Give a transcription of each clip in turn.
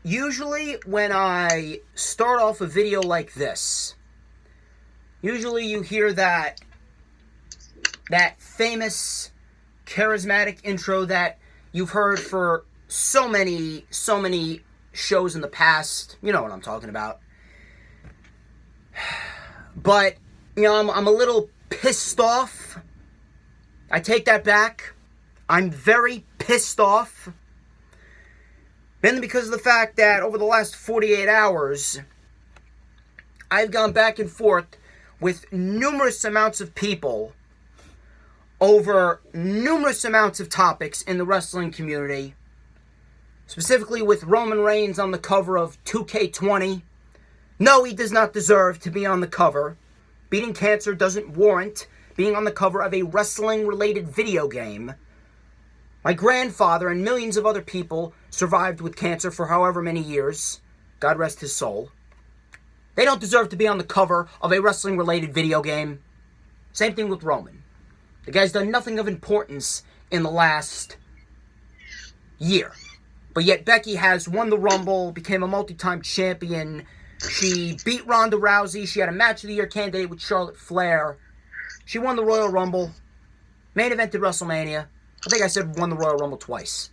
Usually when I start off a video like this, usually you hear that famous, charismatic intro that you've heard for so many shows in the past. You know what I'm talking about. But, I'm a little pissed off. I take that back. I'm very pissed off. Mainly because of the fact that over the last 48 hours, I've gone back and forth with numerous amounts of people over numerous amounts of topics in the wrestling community. Specifically with Roman Reigns on the cover of 2K20. No, he does not deserve to be on the cover. Beating cancer doesn't warrant being on the cover of a wrestling-related video game. My grandfather and millions of other people survived with cancer for however many years. God rest his soul. They don't deserve to be on the cover of a wrestling-related video game. Same thing with Roman. The guy's done nothing of importance in the last year. But yet Becky has won the Rumble, became a multi-time champion. She beat Ronda Rousey. She had a Match of the Year candidate with Charlotte Flair. She won the Royal Rumble. Main evented WrestleMania. I think I said won the Royal Rumble twice.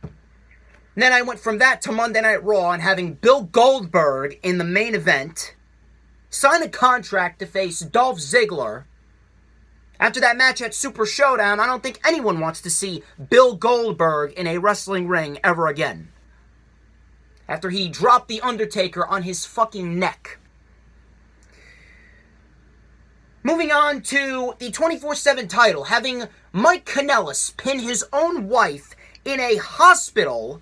And then I went from that to Monday Night Raw and having Bill Goldberg in the main event sign a contract to face Dolph Ziggler. After that match at Super Showdown, I don't think anyone wants to see Bill Goldberg in a wrestling ring ever again. After he dropped The Undertaker on his fucking neck. Moving on to the 24/7 title, having Mike Kanellis pin his own wife in a hospital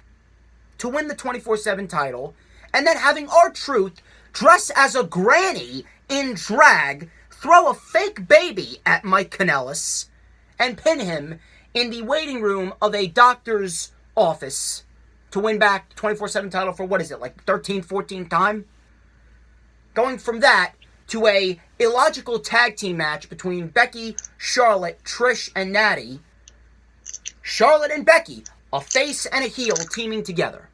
to win the 24/7 title, and then having R-Truth dress as a granny in drag, throw a fake baby at Mike Kanellis, and pin him in the waiting room of a doctor's office to win back the 24/7 title for, 13th, 14th time? Going from that to a illogical tag team match between Becky, Charlotte, Trish, and Natty. Charlotte and Becky, a face and a heel teaming together.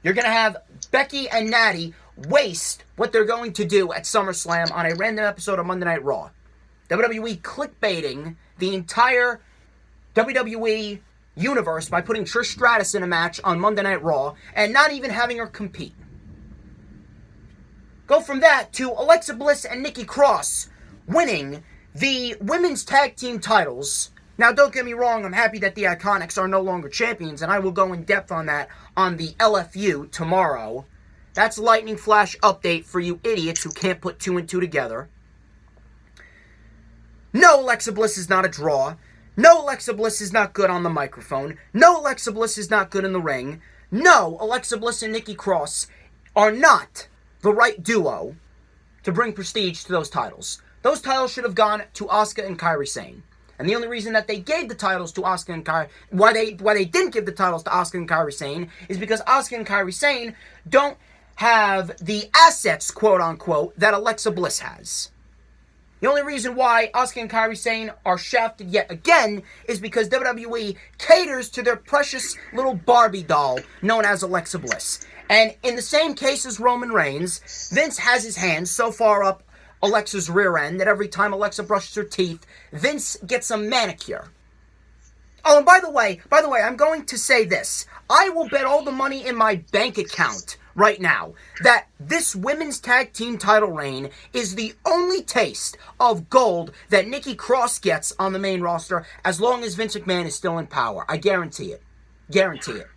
You're going to have Becky and Natty waste what they're going to do at SummerSlam on a random episode of Monday Night Raw. WWE clickbaiting the entire WWE universe by putting Trish Stratus in a match on Monday Night Raw and not even having her compete. Go from that to Alexa Bliss and Nikki Cross winning the women's tag team titles. Now, don't get me wrong, I'm happy that the Iconics are no longer champions, and I will go in depth on that on the LFU tomorrow. That's lightning flash update for you idiots who can't put two and two together. No, Alexa Bliss is not a draw. No, Alexa Bliss is not good on the microphone. No, Alexa Bliss is not good in the ring. No, Alexa Bliss and Nikki Cross are not the right duo to bring prestige to those titles. Those titles should have gone to Asuka and Kairi Sane. And the only reason that they gave the titles to Asuka and Kairi... Why they didn't give the titles to Asuka and Kairi Sane is because Asuka and Kairi Sane don't have the assets, quote-unquote, that Alexa Bliss has. The only reason why Asuka and Kairi Sane are shafted yet again is because WWE caters to their precious little Barbie doll known as Alexa Bliss. And in the same case as Roman Reigns, Vince has his hands so far up Alexa's rear end that every time Alexa brushes her teeth, Vince gets a manicure. Oh, and by the way, I'm going to say this. I will bet all the money in my bank account right now that this women's tag team title reign is the only taste of gold that Nikki Cross gets on the main roster as long as Vince McMahon is still in power. I guarantee it. Guarantee it.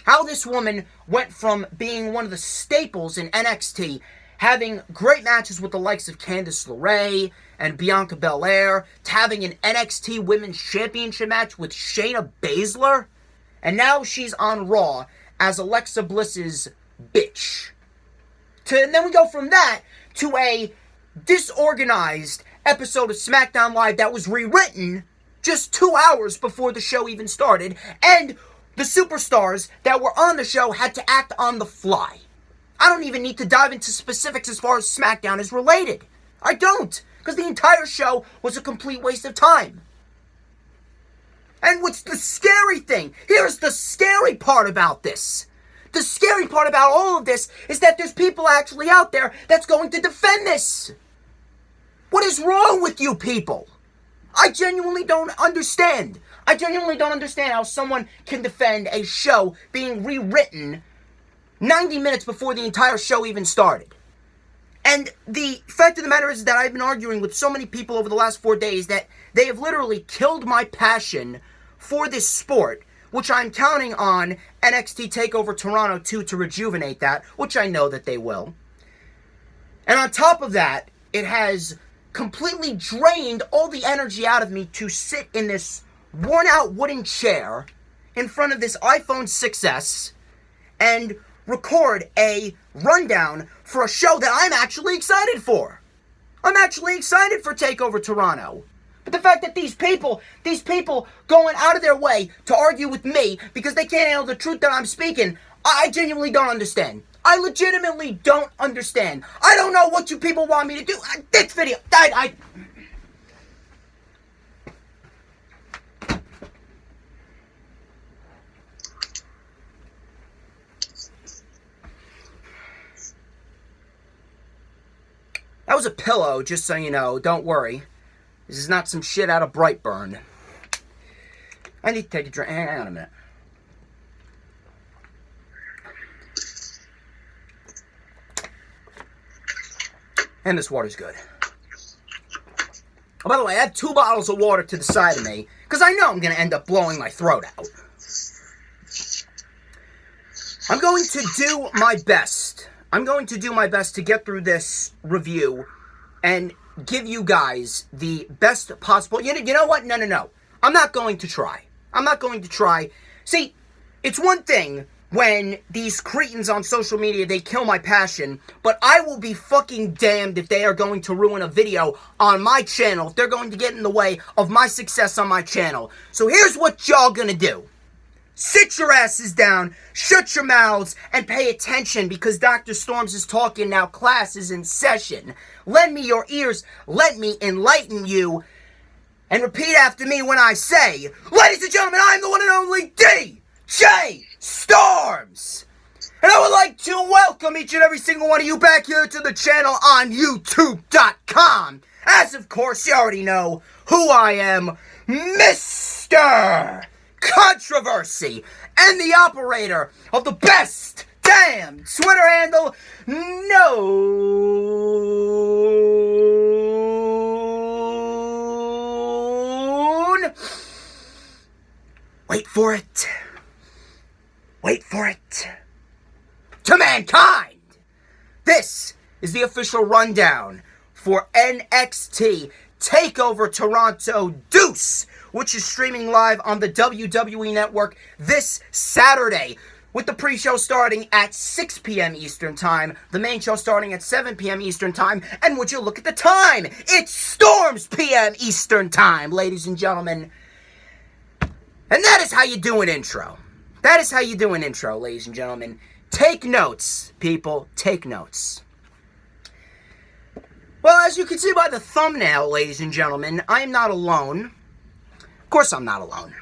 How this woman went from being one of the staples in NXT, having great matches with the likes of Candice LeRae and Bianca Belair, to having an NXT Women's Championship match with Shayna Baszler, and now she's on Raw as Alexa Bliss's bitch. And then we go from that to a disorganized episode of SmackDown Live that was rewritten just 2 hours before the show even started, and the superstars that were on the show had to act on the fly. I don't even need to dive into specifics as far as SmackDown is related. I don't, because the entire show was a complete waste of time. And what's the scary thing? Here's the scary part about this. The scary part about all of this is that there's people actually out there that's going to defend this. What is wrong with you people? I genuinely don't understand. I genuinely don't understand how someone can defend a show being rewritten 90 minutes before the entire show even started. And the fact of the matter is that I've been arguing with so many people over the last 4 days that they have literally killed my passion for this sport, which I'm counting on NXT TakeOver Toronto 2 to rejuvenate that, which I know that they will. And on top of that, it has completely drained all the energy out of me to sit in this worn-out wooden chair in front of this iPhone 6S and record a rundown for a show that I'm actually excited for. I'm actually excited for TakeOver Toronto. But the fact that these people going out of their way to argue with me because they can't handle the truth that I'm speaking, I genuinely don't understand. I legitimately don't understand. I don't know what you people want me to do. This video, That was a pillow, just so you know. Don't worry. This is not some shit out of Brightburn. I need to take a drink. Hang on a minute. And this water's good. Oh, by the way, I have 2 bottles of water to the side of me, because I know I'm going to end up blowing my throat out. I'm going to do my best. I'm going to do my best to get through this review and give you guys the best possible... You know what? No. I'm not going to try. I'm not going to try. See, it's one thing when these cretins on social media, they kill my passion, but I will be fucking damned if they are going to ruin a video on my channel, if they're going to get in the way of my success on my channel. So here's what y'all gonna do. Sit your asses down, shut your mouths, and pay attention because Dr. Storms is talking now. Class is in session. Lend me your ears. Let me enlighten you. And repeat after me when I say, ladies and gentlemen, I am the one and only DJ Storms. And I would like to welcome each and every single one of you back here to the channel on YouTube.com. As of course, you already know who I am, Mr. Controversy, and the operator of the best damn Twitter handle known. Wait for it. To mankind. This is the official rundown for NXT TakeOver Toronto Deuce, which is streaming live on the WWE Network this Saturday, with the pre-show starting at 6 p.m. Eastern Time, the main show starting at 7 p.m. Eastern Time, and would you look at the time? It's Storms p.m. Eastern Time, ladies and gentlemen. And that is how you do an intro. That is how you do an intro, ladies and gentlemen. Take notes, people. Take notes. Well, as you can see by the thumbnail, ladies and gentlemen, I am not alone. Of course I'm not alone.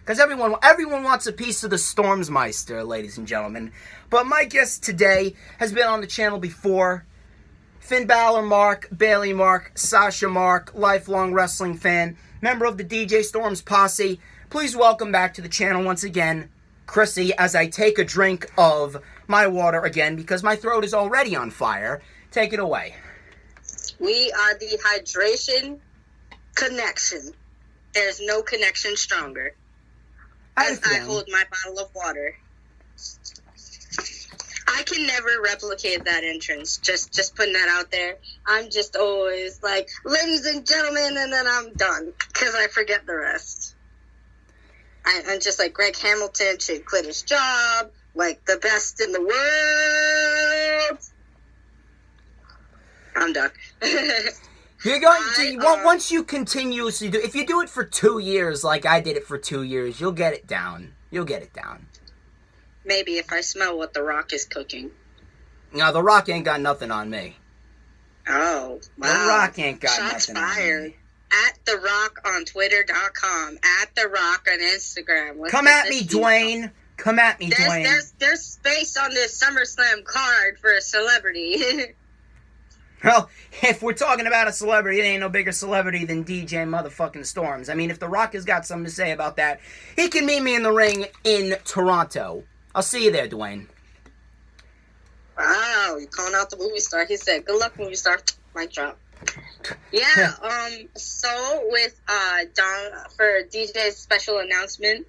Because everyone wants a piece of the Stormsmeister, ladies and gentlemen. But my guest today has been on the channel before. Finn Balor Mark, Bayley Mark, Sasha Mark, lifelong wrestling fan, member of the DJ Storms posse. Please welcome back to the channel once again, Chrissy, as I take a drink of my water again because my throat is already on fire. Take it away. We are the hydration connection. There's no connection stronger. As I hold my bottle of water. I can never replicate that entrance. Just putting that out there. I'm just always like, ladies and gentlemen, and then I'm done. Because I forget the rest. I'm just like, Greg Hamilton should quit his job. Like, the best in the world. I'm done. You're going to, once you continuously do, if you do it for 2 years like I did it for 2 years, you'll get it down. Maybe if I smell what The Rock is cooking. No, The Rock ain't got nothing on me. Oh, wow. The Rock ain't got Shots nothing fired. on me. At The Rock on Twitter.com. At The Rock on Instagram. Come at me, Dwayne. Come at me, Dwayne. There's space on this SummerSlam card for a celebrity. Well, if we're talking about a celebrity, it ain't no bigger celebrity than DJ motherfucking Storms. I mean, if The Rock has got something to say about that, he can meet me in the ring in Toronto. I'll see you there, Dwayne. Wow, you're calling out the movie star. He said, good luck, movie star. Mic drop. Yeah, so with Don, for DJ's special announcement,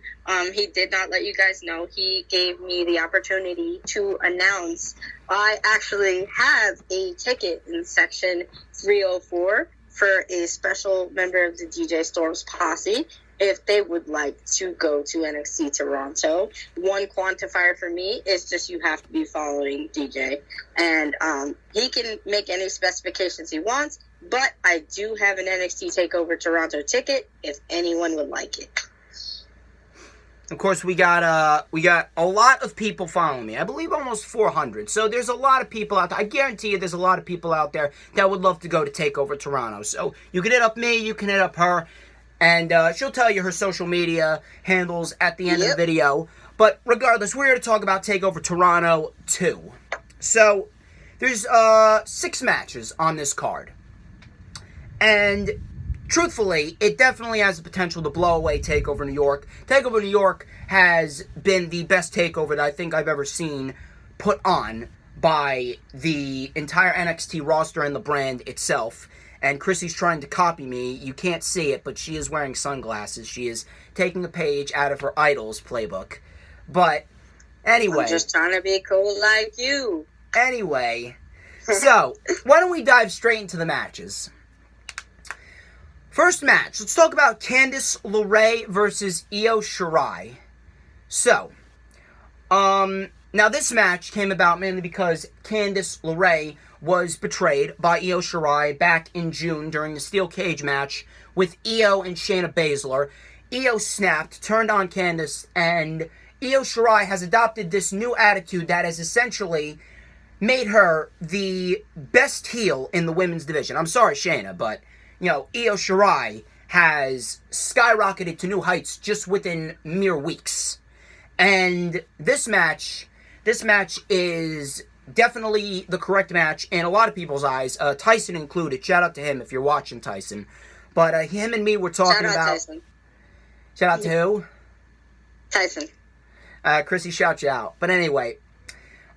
he did not let you guys know. He gave me the opportunity to announce I actually have a ticket in section 304 for a special member of the DJ Storms posse if they would like to go to NXT Toronto. One quantifier for me is just you have to be following DJ. And he can make any specifications he wants, but I do have an NXT TakeOver Toronto ticket if anyone would like it. Of course, we got a lot of people following me. I believe almost 400. So there's a lot of people out there. I guarantee you there's a lot of people out there that would love to go to TakeOver Toronto. So you can hit up me, you can hit up her, and she'll tell you her social media handles at the end of the video. But regardless, we're here to talk about TakeOver Toronto 2. So there's 6 matches on this card. And truthfully, it definitely has the potential to blow away TakeOver New York. TakeOver New York has been the best TakeOver that I think I've ever seen put on by the entire NXT roster and the brand itself. And Chrissy's trying to copy me. You can't see it, but she is wearing sunglasses. She is taking a page out of her Idol's playbook. But anyway. I'm just trying to be cool like you. Anyway, so why don't we dive straight into the matches? First match, let's talk about Candice LeRae versus Io Shirai. So, now this match came about mainly because Candice LeRae was betrayed by Io Shirai back in June during the steel cage match with Io and Shayna Baszler. Io snapped, turned on Candice, and Io Shirai has adopted this new attitude that has essentially made her the best heel in the women's division. I'm sorry, Shayna, but you know, Io Shirai has skyrocketed to new heights just within mere weeks. And this match is definitely the correct match in a lot of people's eyes, Tyson included. Shout out to him if you're watching, Tyson. But him and me were talking about... Tyson. Shout out to who? Tyson. Chrissy, shout you out. But anyway,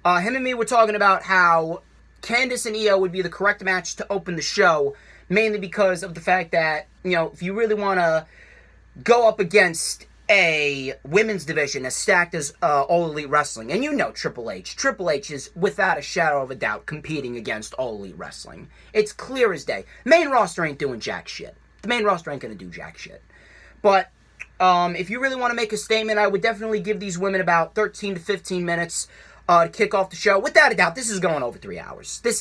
him and me were talking about how Candice and Io would be the correct match to open the show, mainly because of the fact that, you know, if you really want to go up against a women's division as stacked as All Elite Wrestling, and you know Triple H is, without a shadow of a doubt, competing against All Elite Wrestling. It's clear as day. Main roster ain't doing jack shit. The main roster ain't going to do jack shit. But if you really want to make a statement, I would definitely give these women about 13 to 15 minutes to kick off the show. Without a doubt, this is going over 3 hours. This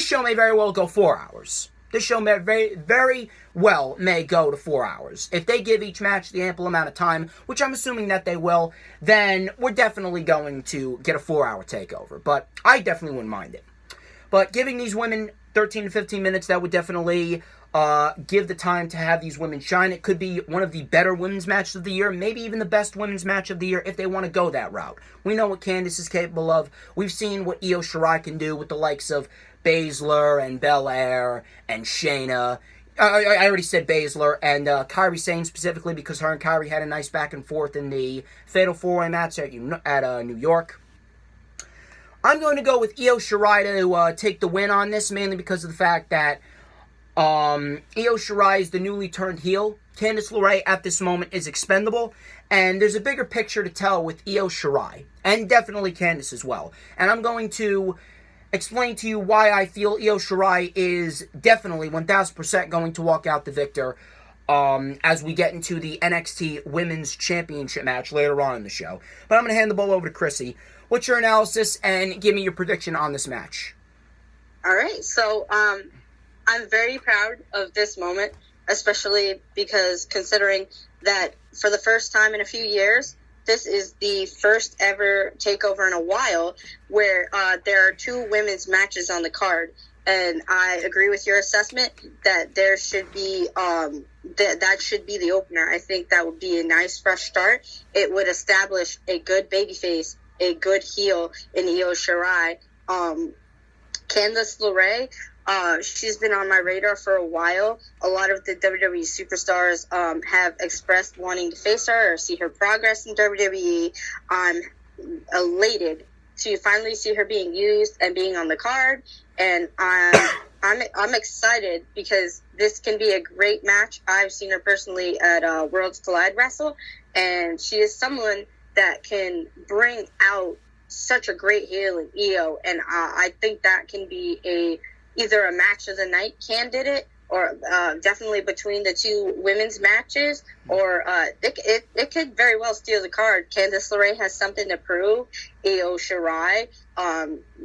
show may very well go 4 hours. This show may very well may go to 4 hours. If they give each match the ample amount of time, which I'm assuming that they will, then we're definitely going to get a 4-hour takeover. But I definitely wouldn't mind it. But giving these women 13 to 15 minutes, that would definitely give the time to have these women shine. It could be one of the better women's matches of the year, maybe even the best women's match of the year if they want to go that route. We know what Candice is capable of. We've seen what Io Shirai can do with the likes of Baszler and Belair and Shayna. I already said Baszler and Kairi Sane specifically because her and Kairi had a nice back and forth in the Fatal 4-Way match at New York. I'm going to go with Io Shirai to take the win on this, mainly because of the fact that Io Shirai is the newly turned heel. Candice LeRae at this moment is expendable. And there's a bigger picture to tell with Io Shirai. And definitely Candice as well. And I'm going to explain to you why I feel Io Shirai is definitely 1,000% going to walk out the victor as we get into the NXT Women's Championship match later on in the show. But I'm going to hand the ball over to Chrissy. What's your analysis and give me your prediction on this match? All right, so I'm very proud of this moment, especially because considering that for the first time in a few years, this is the first ever takeover in a while where there are 2 women's matches on the card. and I agree with your assessment that there should be that should be the opener. I think that would be a nice fresh start. It would establish a good babyface, a good heel in Io Shirai. Candice LeRae, she's been on my radar for a while. A lot of the WWE superstars have expressed wanting to face her or see her progress in WWE. I'm elated to finally see her being used and being on the card, and I'm excited because this can be a great match. I've seen her personally at Worlds Collide Wrestle, and she is someone that can bring out such a great heel in Io, and I think that can be either a match of the night candidate or definitely between the two women's matches, or it could very well steal the card. Candice LeRae has something to prove. Io Shirai,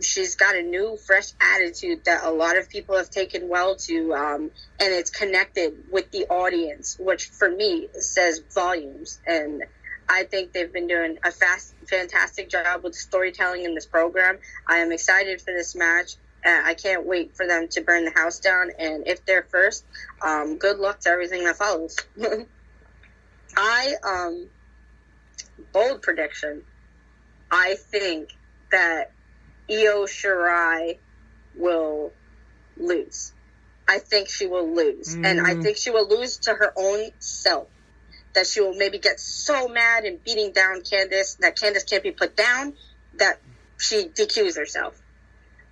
she's got a new, fresh attitude that a lot of people have taken well to, and it's connected with the audience, which for me says volumes. And I think they've been doing a fantastic job with storytelling in this program. I am excited for this match. I can't wait for them to burn the house down. And if they're first, good luck to everything that follows. Bold prediction. I think that Io Shirai will lose. I think she will lose. And I think she will lose to her own self. That she will maybe get so mad and beating down Candice that Candice can't be put down, that she DQs herself.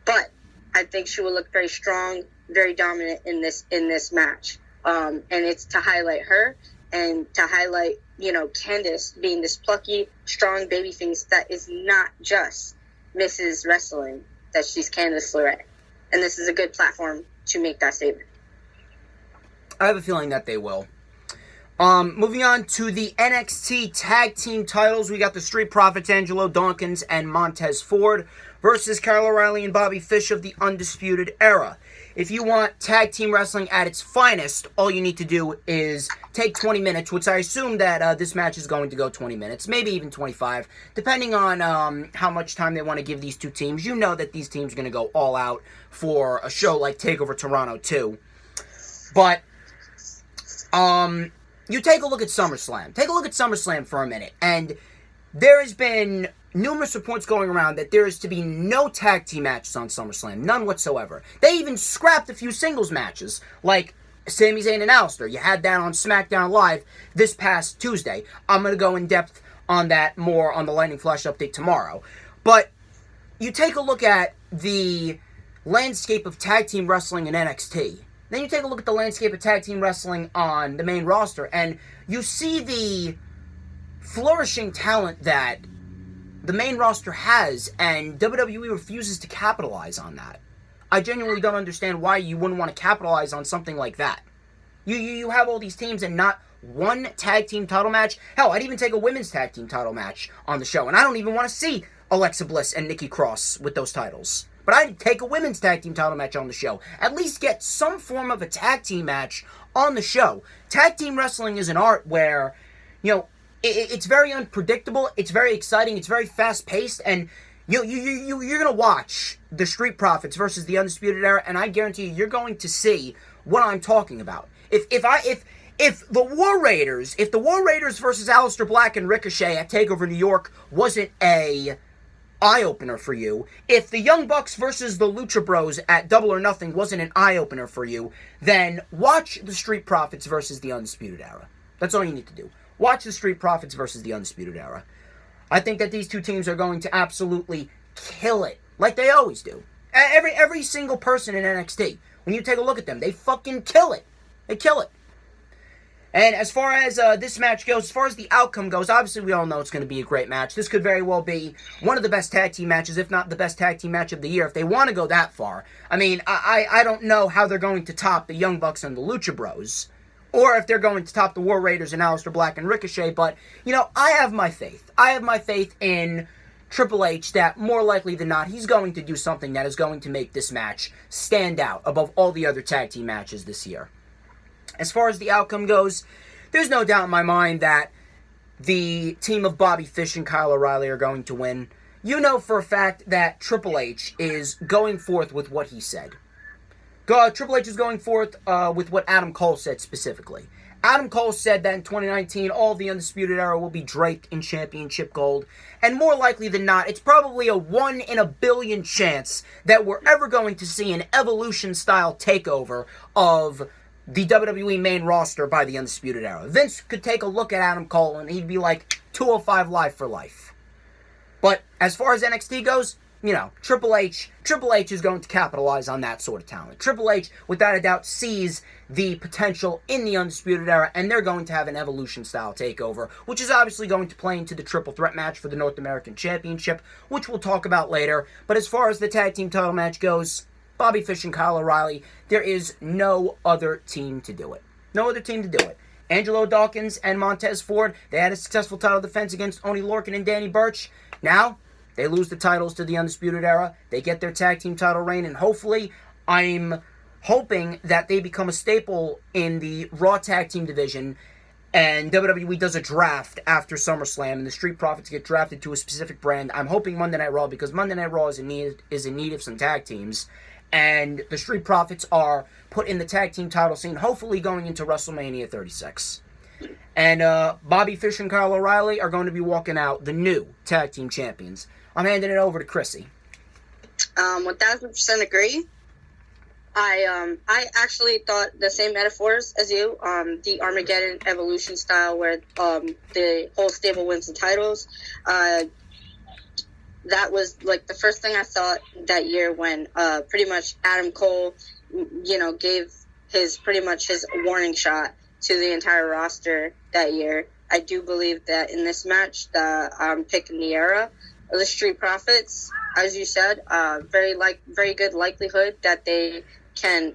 But I think she will look very strong, very dominant in this match. And it's to highlight her and to highlight, Candice being this plucky, strong babyface that is not just Mrs. Wrestling, that she's Candice LeRae. And this is a good platform to make that statement. I have a feeling that they will. Moving on to the NXT Tag Team titles, we got the Street Profits, Angelo Dawkins and Montez Ford versus Kyle O'Reilly and Bobby Fish of the Undisputed Era. If you want tag team wrestling at its finest, all you need to do is take 20 minutes, which I assume that this match is going to go 20 minutes, maybe even 25, depending on how much time they want to give these two teams. You know that these teams are going to go all out for a show like TakeOver Toronto too. But, you take a look at SummerSlam. Take a look at SummerSlam for a minute, and there has been numerous reports going around that there is to be no tag team matches on SummerSlam. None whatsoever. They even scrapped a few singles matches, like Sami Zayn and Aleister. You had that on SmackDown Live this past Tuesday. I'm going to go in depth on that more on the Lightning Flash update tomorrow. But you take a look at the landscape of tag team wrestling in NXT. Then you take a look at the landscape of tag team wrestling on the main roster, and you see the flourishing talent that the main roster has, and WWE refuses to capitalize on that. I genuinely don't understand why you wouldn't want to capitalize on something like that. You have all these teams and not one tag team title match. Hell, I'd even take a women's tag team title match on the show, and I don't even want to see Alexa Bliss and Nikki Cross with those titles. But I'd take a women's tag team title match on the show. At least get some form of a tag team match on the show. Tag team wrestling is an art where, it's very unpredictable, it's very exciting, it's very fast-paced, and you're going to watch the Street Profits versus the Undisputed Era, and I guarantee you're going to see what I'm talking about. If the War Raiders versus Aleister Black and Ricochet at TakeOver New York wasn't a eye-opener for you, if the Young Bucks versus the Lucha Bros at Double or Nothing wasn't an eye-opener for you, then watch the Street Profits versus the Undisputed Era. That's all you need to do. Watch the Street Profits versus the Undisputed Era. I think that these two teams are going to absolutely kill it, like they always do. Every single person in NXT, when you take a look at them, they fucking kill it. They kill it. And as far as this match goes, as far as the outcome goes, obviously we all know it's going to be a great match. This could very well be one of the best tag team matches, if not the best tag team match of the year, if they want to go that far. I mean, I don't know how they're going to top the Young Bucks and the Lucha Bros, or if they're going to top the War Raiders and Aleister Black and Ricochet, but, I have my faith. I have my faith in Triple H that more likely than not, he's going to do something that is going to make this match stand out above all the other tag team matches this year. As far as the outcome goes, there's no doubt in my mind that the team of Bobby Fish and Kyle O'Reilly are going to win. You know for a fact that Triple H is going forth with what he said. Triple H is going forth with what Adam Cole said specifically. Adam Cole said that in 2019, all of the Undisputed Era will be draped in championship gold. And more likely than not, it's probably a 1 in a billion chance that we're ever going to see an Evolution-style takeover of the WWE main roster by the Undisputed Era. Vince could take a look at Adam Cole and he'd be like, 205 Live for life. But as far as NXT goes, you know, Triple H is going to capitalize on that sort of talent. Triple H, without a doubt, sees the potential in the Undisputed Era, and they're going to have an Evolution-style takeover, which is obviously going to play into the triple threat match for the North American Championship, which we'll talk about later. But as far as the tag team title match goes, Bobby Fish and Kyle O'Reilly, there is no other team to do it. No other team to do it. Angelo Dawkins and Montez Ford, they had a successful title defense against Oney Lorcan and Danny Burch. Now, they lose the titles to the Undisputed Era. They get their tag team title reign, and hopefully, I'm hoping that they become a staple in the Raw tag team division, and WWE does a draft after SummerSlam, and the Street Profits get drafted to a specific brand. I'm hoping Monday Night Raw, because Monday Night Raw is in need of some tag teams, and the Street Profits are put in the tag team title scene, hopefully going into WrestleMania 36. And Bobby Fish and Kyle O'Reilly are going to be walking out the new tag team champions. I'm handing it over to Chrissy. 1000% agree. I actually thought the same metaphors as you. The Armageddon Evolution style, where the whole stable wins the titles. That was like the first thing I thought that year when pretty much Adam Cole, you know, gave his warning shot to the entire roster that year. I do believe that in this match, I'm picking the Era. The Street Profits, as you said, very good likelihood that they can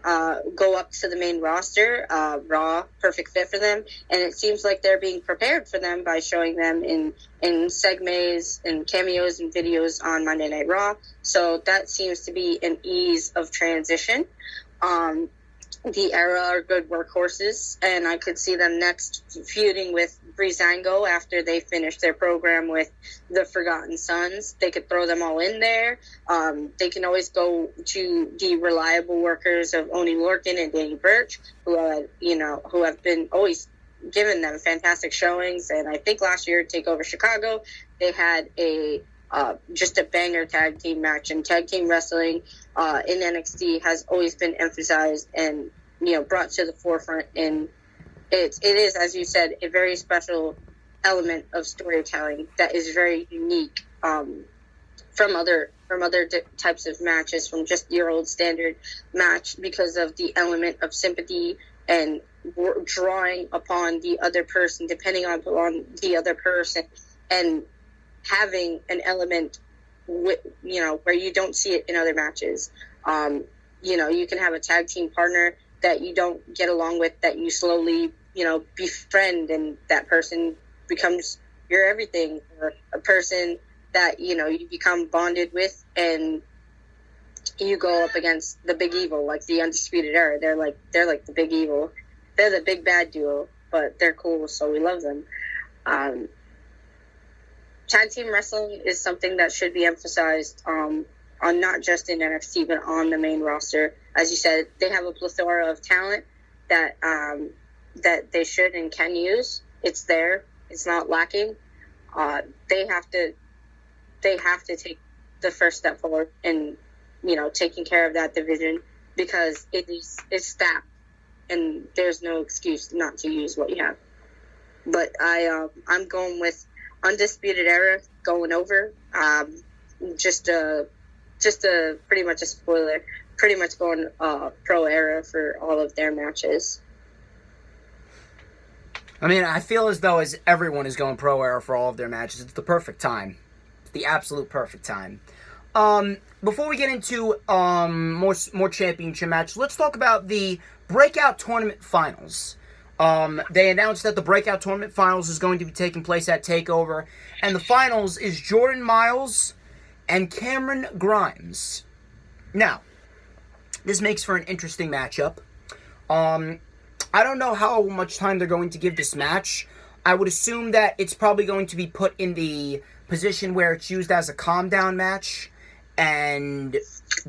go up to the main roster. Raw, perfect fit for them, and it seems like they're being prepared for them by showing them in segments and cameos and videos on Monday Night Raw. So that seems to be an ease of transition. The Era are good workhorses, and I could see them next feuding with Breezango after they finish their program with the Forgotten Sons. They could throw them all in there. They can always go to the reliable workers of Oney Lorcan and Danny Burch, who have been always giving them fantastic showings. And I think last year at TakeOver Chicago, they had just a banger tag team match. And tag team wrestling in NXT has always been emphasized and, you know, brought to the forefront. And it is, as you said, a very special element of storytelling that is very unique from other types of matches, from just your old standard match, because of the element of sympathy and drawing upon the other person, depending on the other person, and having an element with, you know, where you don't see it in other matches. You know, you can have a tag team partner that you don't get along with, that you slowly, you know, befriend, and that person becomes your everything, or a person that, you know, you become bonded with, and you go up against the big evil, like the Undisputed Era. They're like the big evil. They're the big bad duo, but they're cool, so we love them. Tag team wrestling is something that should be emphasized on not just in NXT, but on the main roster. As you said, they have a plethora of talent that they should and can use. It's there. It's not lacking. They have to take the first step forward in, you know, taking care of that division, because it's stacked, and there's no excuse not to use what you have. But I'm going with Undisputed Era going over. Just a pretty much a spoiler. Pretty much going Pro Era for all of their matches. I mean, I feel as though as everyone is going Pro Era for all of their matches. It's the perfect time. It's the absolute perfect time. Before we get into more championship matches, let's talk about the Breakout Tournament Finals. They announced that the Breakout Tournament Finals is going to be taking place at TakeOver, and the finals is Jordan Myles and Cameron Grimes. Now, this makes for an interesting matchup. I don't know how much time they're going to give this match. I would assume that it's probably going to be put in the position where it's used as a calm-down match, and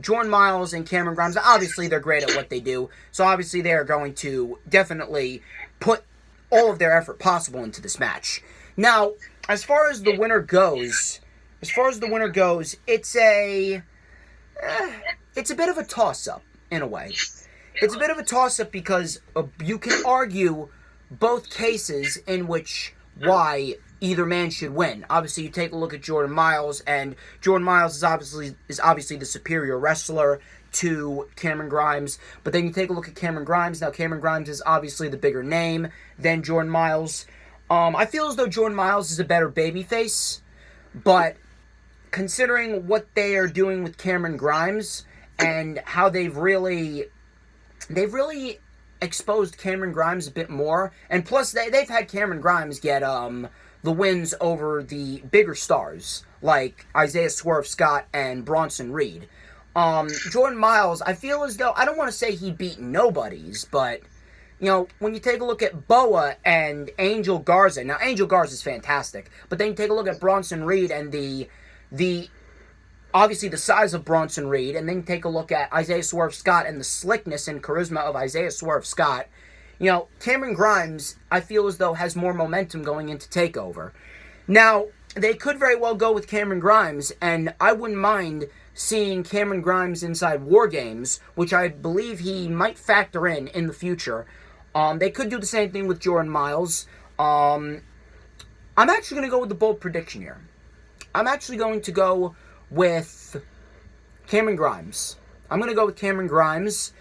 Jordan Myles and Cameron Grimes, obviously they're great at what they do, so obviously they are going to definitely put all of their effort possible into this match. Now, as far as the winner goes, it's a bit of a toss-up, in a way. It's a bit of a toss-up because you can argue both cases in which why either man should win. Obviously, you take a look at Jordan Myles, and Jordan Myles is obviously the superior wrestler to Cameron Grimes. But then you take a look at Cameron Grimes. Now, Cameron Grimes is obviously the bigger name than Jordan Myles. I feel as though Jordan Myles is a better babyface, but considering what they are doing with Cameron Grimes and how they've really exposed Cameron Grimes a bit more, and plus they've had Cameron Grimes get the wins over the bigger stars like Isaiah Swerve Scott and Bronson Reed. Jordan Myles, I feel as though, I don't want to say he beat nobodies, but when you take a look at Boa and Angel Garza, now Angel Garza is fantastic, but then you take a look at Bronson Reed and the obviously the size of Bronson Reed, and then you take a look at Isaiah Swerve Scott and the slickness and charisma of Isaiah Swerve Scott. Cameron Grimes, I feel as though, has more momentum going into TakeOver. Now, they could very well go with Cameron Grimes, and I wouldn't mind seeing Cameron Grimes inside War Games, which I believe he might factor in the future. They could do the same thing with Jordan Myles. I'm actually going to go with the bold prediction here. I'm actually going to go with Cameron Grimes. I'm going to go with Cameron Grimes,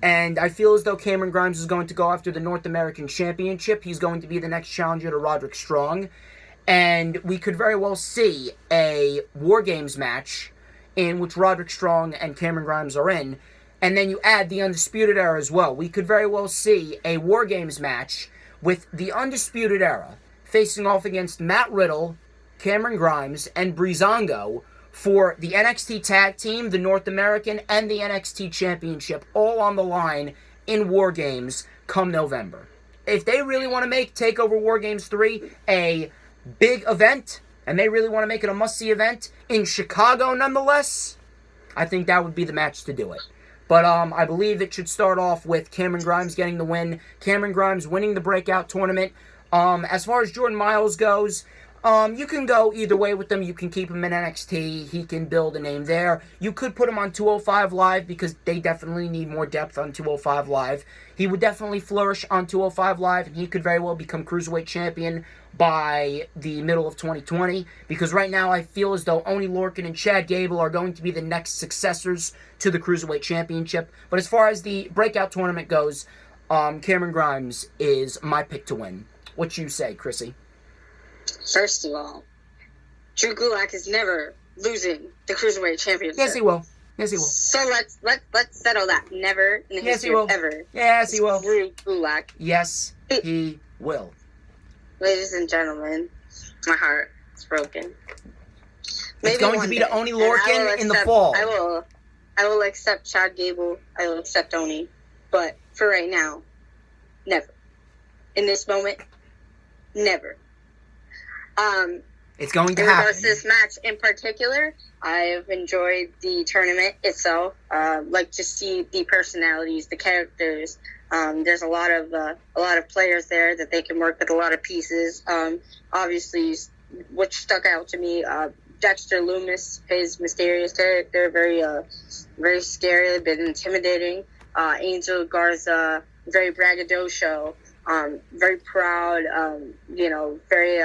and I feel as though Cameron Grimes is going to go after the North American Championship. He's going to be the next challenger to Roderick Strong, and we could very well see a War Games match in which Roderick Strong and Cameron Grimes are in, and then you add the Undisputed Era as well. We could very well see a War Games match with the Undisputed Era facing off against Matt Riddle, Cameron Grimes, and Breezango for the NXT Tag Team, the North American, and the NXT Championship, all on the line in War Games come November. If they really want to make TakeOver War Games 3 a big event, and they really want to make it a must-see event in Chicago nonetheless, I think that would be the match to do it. But I believe it should start off with Cameron Grimes getting the win, Cameron Grimes winning the breakout tournament. As far as Jordan Myles goes, you can go either way with them. You can keep him in NXT. He can build a name there. You could put him on 205 Live because they definitely need more depth on 205 Live. He would definitely flourish on 205 Live, and he could very well become Cruiserweight Champion by the middle of 2020, because right now I feel as though Oney Lorcan and Chad Gable are going to be the next successors to the Cruiserweight Championship. But as far as the breakout tournament goes, Cameron Grimes is my pick to win. What you say, Chrissy? First of all, Drew Gulak is never losing the Cruiserweight Championship. Yes, he will. Yes, he will. So let's settle that. Never in the history of ever. Yes, he will. Drew Gulak. Yes, he will. Ladies and gentlemen, my heart is broken. It's going to be to Oney Lorcan in the fall. I will accept Chad Gable. I will accept Oney. But for right now, never. In this moment, never. It's going to happen. In regards to this match in particular, I've enjoyed the tournament itself. Like to see the personalities, the characters. There's a lot of players there that they can work with, a lot of pieces. Obviously, what stuck out to me, Dexter Lumis, his mysterious character, very scary, a bit intimidating. Angel Garza, very braggadocio, very proud, very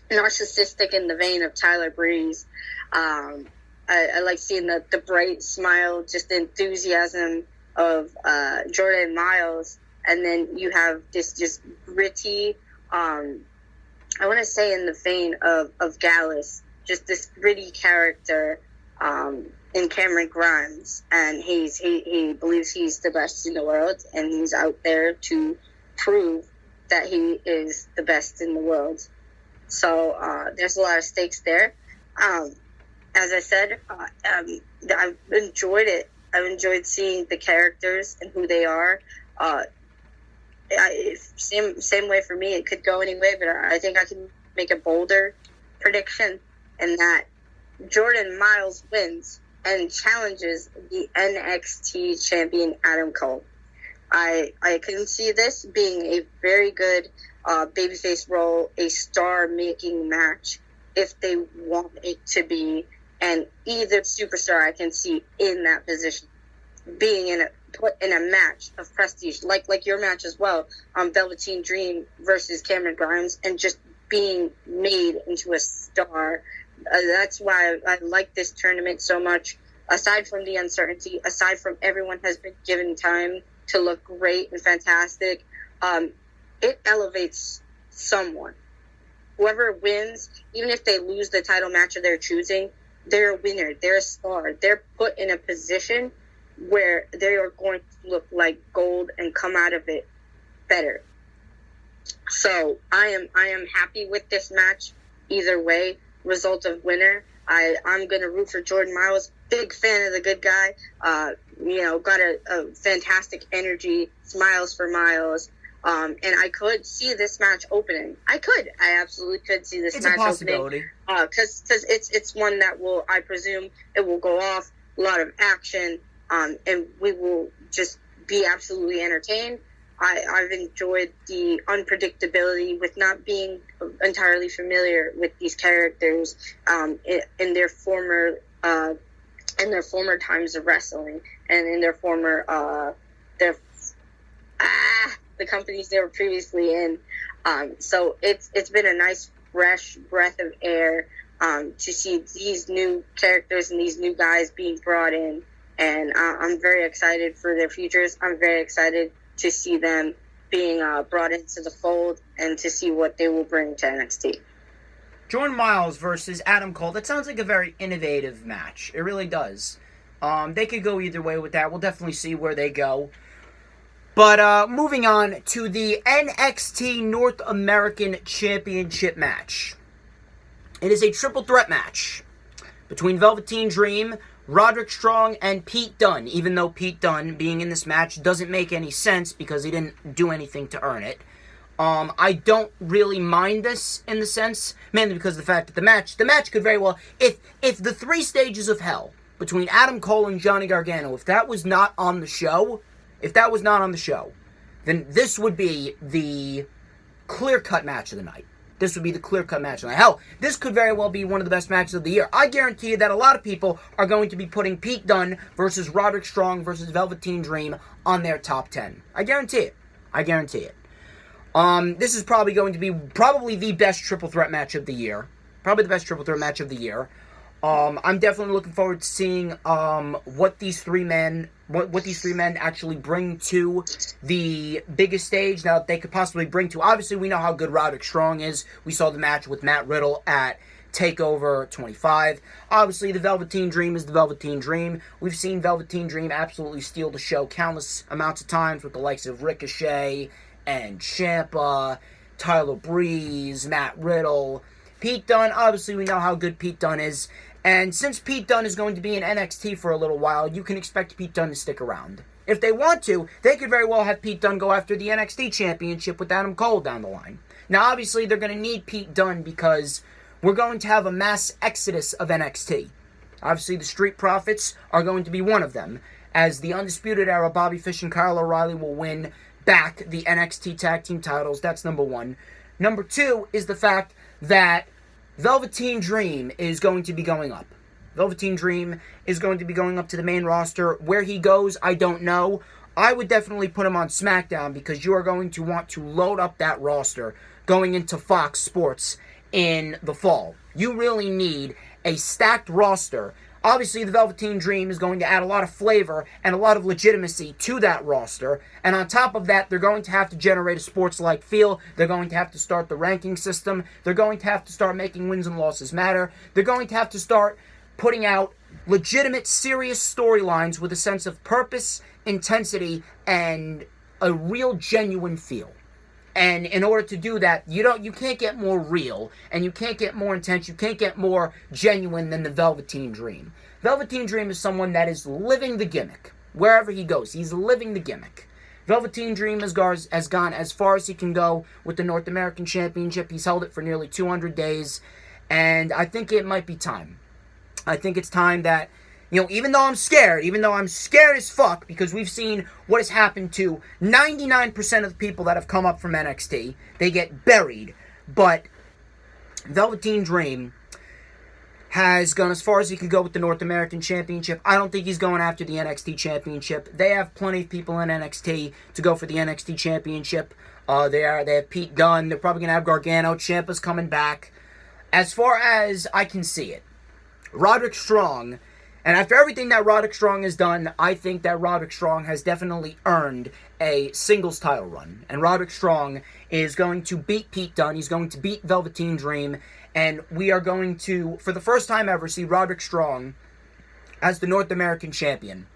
narcissistic in the vein of Tyler Breeze. I like seeing the bright smile, just the enthusiasm of Jordan Myles, and then you have this just gritty, I want to say in the vein of Gallus, just this gritty character in Cameron Grimes, and he believes he's the best in the world, and he's out there to prove that he is the best in the world. So there's a lot of stakes there. As I said, I've enjoyed it. I've enjoyed seeing the characters and who they are. Same way for me. It could go any way, but I think I can make a bolder prediction in that Jordan Miles wins and challenges the NXT champion Adam Cole. I can see this being a very good babyface role, a star-making match if they want it to be, and either superstar I can see in that position being put in a match of prestige, like your match as well, Velveteen Dream versus Cameron Grimes, and just being made into a star. That's why I like this tournament so much. Aside from the uncertainty, aside from everyone has been given time to look great and fantastic, it elevates someone. Whoever wins, even if they lose the title match of their choosing, they're a winner. They're a star. They're put in a position where they are going to look like gold and come out of it better. So I am happy with this match either way. Result of winner. I'm going to root for Jordan Miles. Big fan of the good guy. Got a fantastic energy. Smiles for Miles. And I could see this match opening. I absolutely could see this match opening. Because it's one that I presume it will go off. A lot of action. And we will just be absolutely entertained. I've enjoyed the unpredictability with not being entirely familiar with these characters in their former times of wrestling and in their former the companies they were previously in. So it's been a nice fresh breath of air to see these new characters and these new guys being brought in, and I'm very excited for their futures. I'm very excited to see them being brought into the fold and to see what they will bring to NXT. Jordan Miles versus Adam Cole. That sounds like a very innovative match. It really does. They could go either way with that. We'll definitely see where they go. But moving on to the NXT North American Championship match. It is a triple threat match between Velveteen Dream, Roderick Strong, and Pete Dunne, even though Pete Dunne being in this match doesn't make any sense because he didn't do anything to earn it. I don't really mind this in the sense, mainly because of the fact that the match could very well, if the 3 stages of hell between Adam Cole and Johnny Gargano, if that was not on the show, then this would be the clear-cut match of the night. This would be the clear-cut match of the night. Hell, this could very well be one of the best matches of the year. I guarantee you that a lot of people are going to be putting Pete Dunne versus Roderick Strong versus Velveteen Dream on their top 10. I guarantee it. This is probably going to be the best triple threat match of the year. I'm definitely looking forward to seeing what these three men actually bring to the biggest stage now that they could possibly bring to. Obviously, we know how good Roderick Strong is. We saw the match with Matt Riddle at TakeOver 25. Obviously, the Velveteen Dream is the Velveteen Dream. We've seen Velveteen Dream absolutely steal the show countless amounts of times with the likes of Ricochet and Ciampa, Tyler Breeze, Matt Riddle. Pete Dunne, obviously we know how good Pete Dunne is. And since Pete Dunne is going to be in NXT for a little while, you can expect Pete Dunne to stick around. If they want to, they could very well have Pete Dunne go after the NXT Championship with Adam Cole down the line. Now, obviously, they're going to need Pete Dunne because we're going to have a mass exodus of NXT. Obviously, the Street Profits are going to be one of them, as the Undisputed Era, Bobby Fish and Kyle O'Reilly will win back the NXT Tag Team titles. That's number one. Number two is the fact that Velveteen Dream is going to be going up. Velveteen Dream is going to be going up to the main roster. Where he goes, I don't know. I would definitely put him on SmackDown because you are going to want to load up that roster going into Fox Sports in the fall. You really need a stacked roster. Obviously, the Velveteen Dream is going to add a lot of flavor and a lot of legitimacy to that roster. And on top of that, they're going to have to generate a sports-like feel. They're going to have to start the ranking system. They're going to have to start making wins and losses matter. They're going to have to start putting out legitimate, serious storylines with a sense of purpose, intensity, and a real, genuine feel. And in order to do that, you can't get more real, and you can't get more intense, you can't get more genuine than the Velveteen Dream. Velveteen Dream is someone that is living the gimmick. Wherever he goes, he's living the gimmick. Velveteen Dream has gone as far as he can go with the North American Championship. He's held it for nearly 200 days, and I think it might be time. I think it's time that, even though I'm scared as fuck, because we've seen what has happened to 99% of the people that have come up from NXT. They get buried. But Velveteen Dream has gone as far as he can go with the North American Championship. I don't think he's going after the NXT Championship. They have plenty of people in NXT to go for the NXT Championship. They have Pete Dunne. They're probably going to have Gargano. Ciampa's coming back. As far as I can see it, Roderick Strong, and after everything that Roderick Strong has done, I think that Roderick Strong has definitely earned a singles title run. And Roderick Strong is going to beat Pete Dunne. He's going to beat Velveteen Dream. And we are going to, for the first time ever, see Roderick Strong as the North American Champion.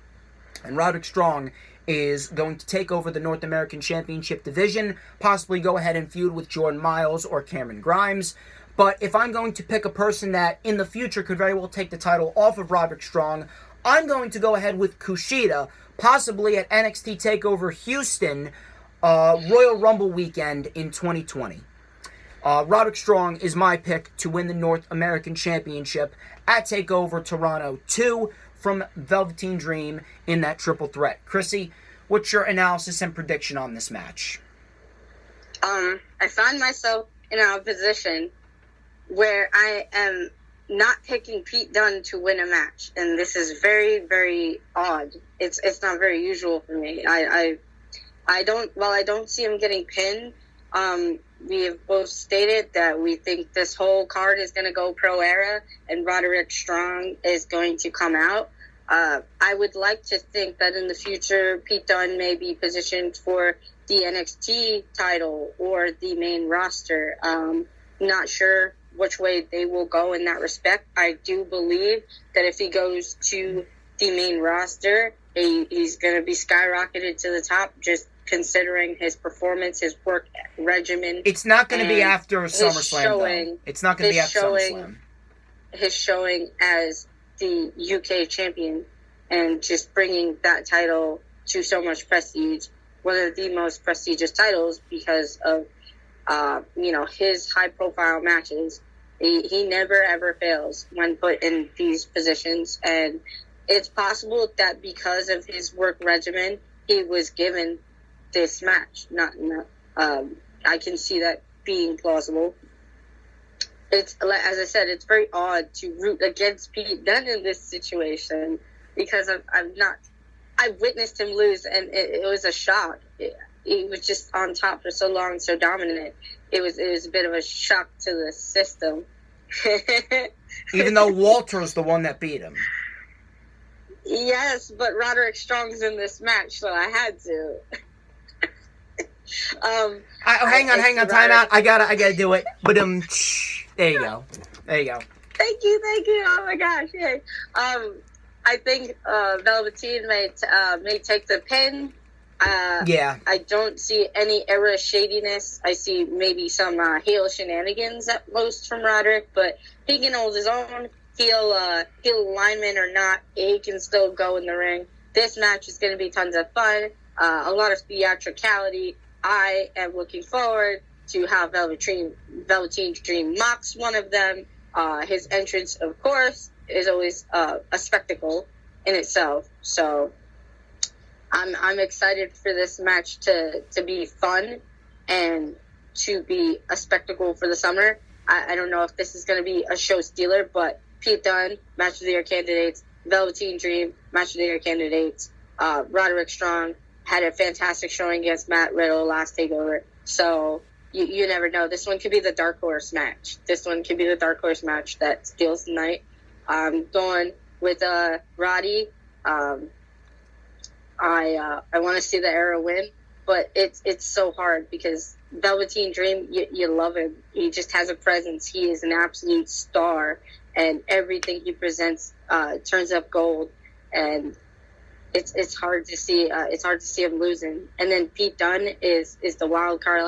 And Roderick Strong is going to take over the North American Championship division, possibly go ahead and feud with Jordan Myles or Cameron Grimes. But if I'm going to pick a person that in the future could very well take the title off of Roderick Strong, I'm going to go ahead with Kushida, possibly at NXT TakeOver Houston Royal Rumble weekend in 2020. Roderick Strong is my pick to win the North American Championship at TakeOver Toronto 2 from Velveteen Dream in that triple threat. Chrissy, what's your analysis and prediction on this match? I find myself in a position where I am not picking Pete Dunne to win a match, and this is very, very odd. It's not very usual for me. I don't see him getting pinned. We have both stated that we think this whole card is going to go pro era and Roderick Strong is going to come out. I would like to think that in the future, Pete Dunne may be positioned for the NXT title or the main roster. Not sure which way they will go in that respect. I do believe that if he goes to the main roster, he's going to be skyrocketed to the top, just considering his performance, his work regimen. It's not going to be after SummerSlam, though. It's not going to be after SummerSlam. His showing as the UK champion and just bringing that title to so much prestige, one of the most prestigious titles because of, his high-profile matches. He never, ever fails when put in these positions, and it's possible that because of his work regimen, he was given this match. I can see that being plausible. It's, as I said, it's very odd to root against Pete Dunne in this situation because I've witnessed him lose, and it was a shock. He was just on top for so long, so dominant. It was a bit of a shock to the system. Even though Walter's the one that beat him. Yes, but Roderick Strong's in this match, so I had to. Hang on, time out. I gotta do it. But there you go. Thank you. Oh my gosh, yay. I think Velveteen may take the pin. Yeah. I don't see any era shadiness. I see maybe some heel shenanigans at most from Roderick, but he can hold his own. Heel lineman or not, he can still go in the ring. This match is going to be tons of fun. A lot of theatricality. I am looking forward to how Velveteen Dream mocks one of them. His entrance, of course, is always a spectacle in itself. So I'm excited for this match to be fun and to be a spectacle for the summer. I don't know if this is going to be a show stealer, but Pete Dunne, match of the year candidates. Velveteen Dream, match of the year candidates. Roderick Strong had a fantastic showing against Matt Riddle last TakeOver. So you never know. This one could be the dark horse match. That steals the night. I'm going with Roddy. I want to see the era win, but it's so hard because Velveteen Dream, you love him. He just has a presence. He is an absolute star, and everything he presents turns up gold. And it's hard to see. It's hard to see him losing. And then Pete Dunne is the wild card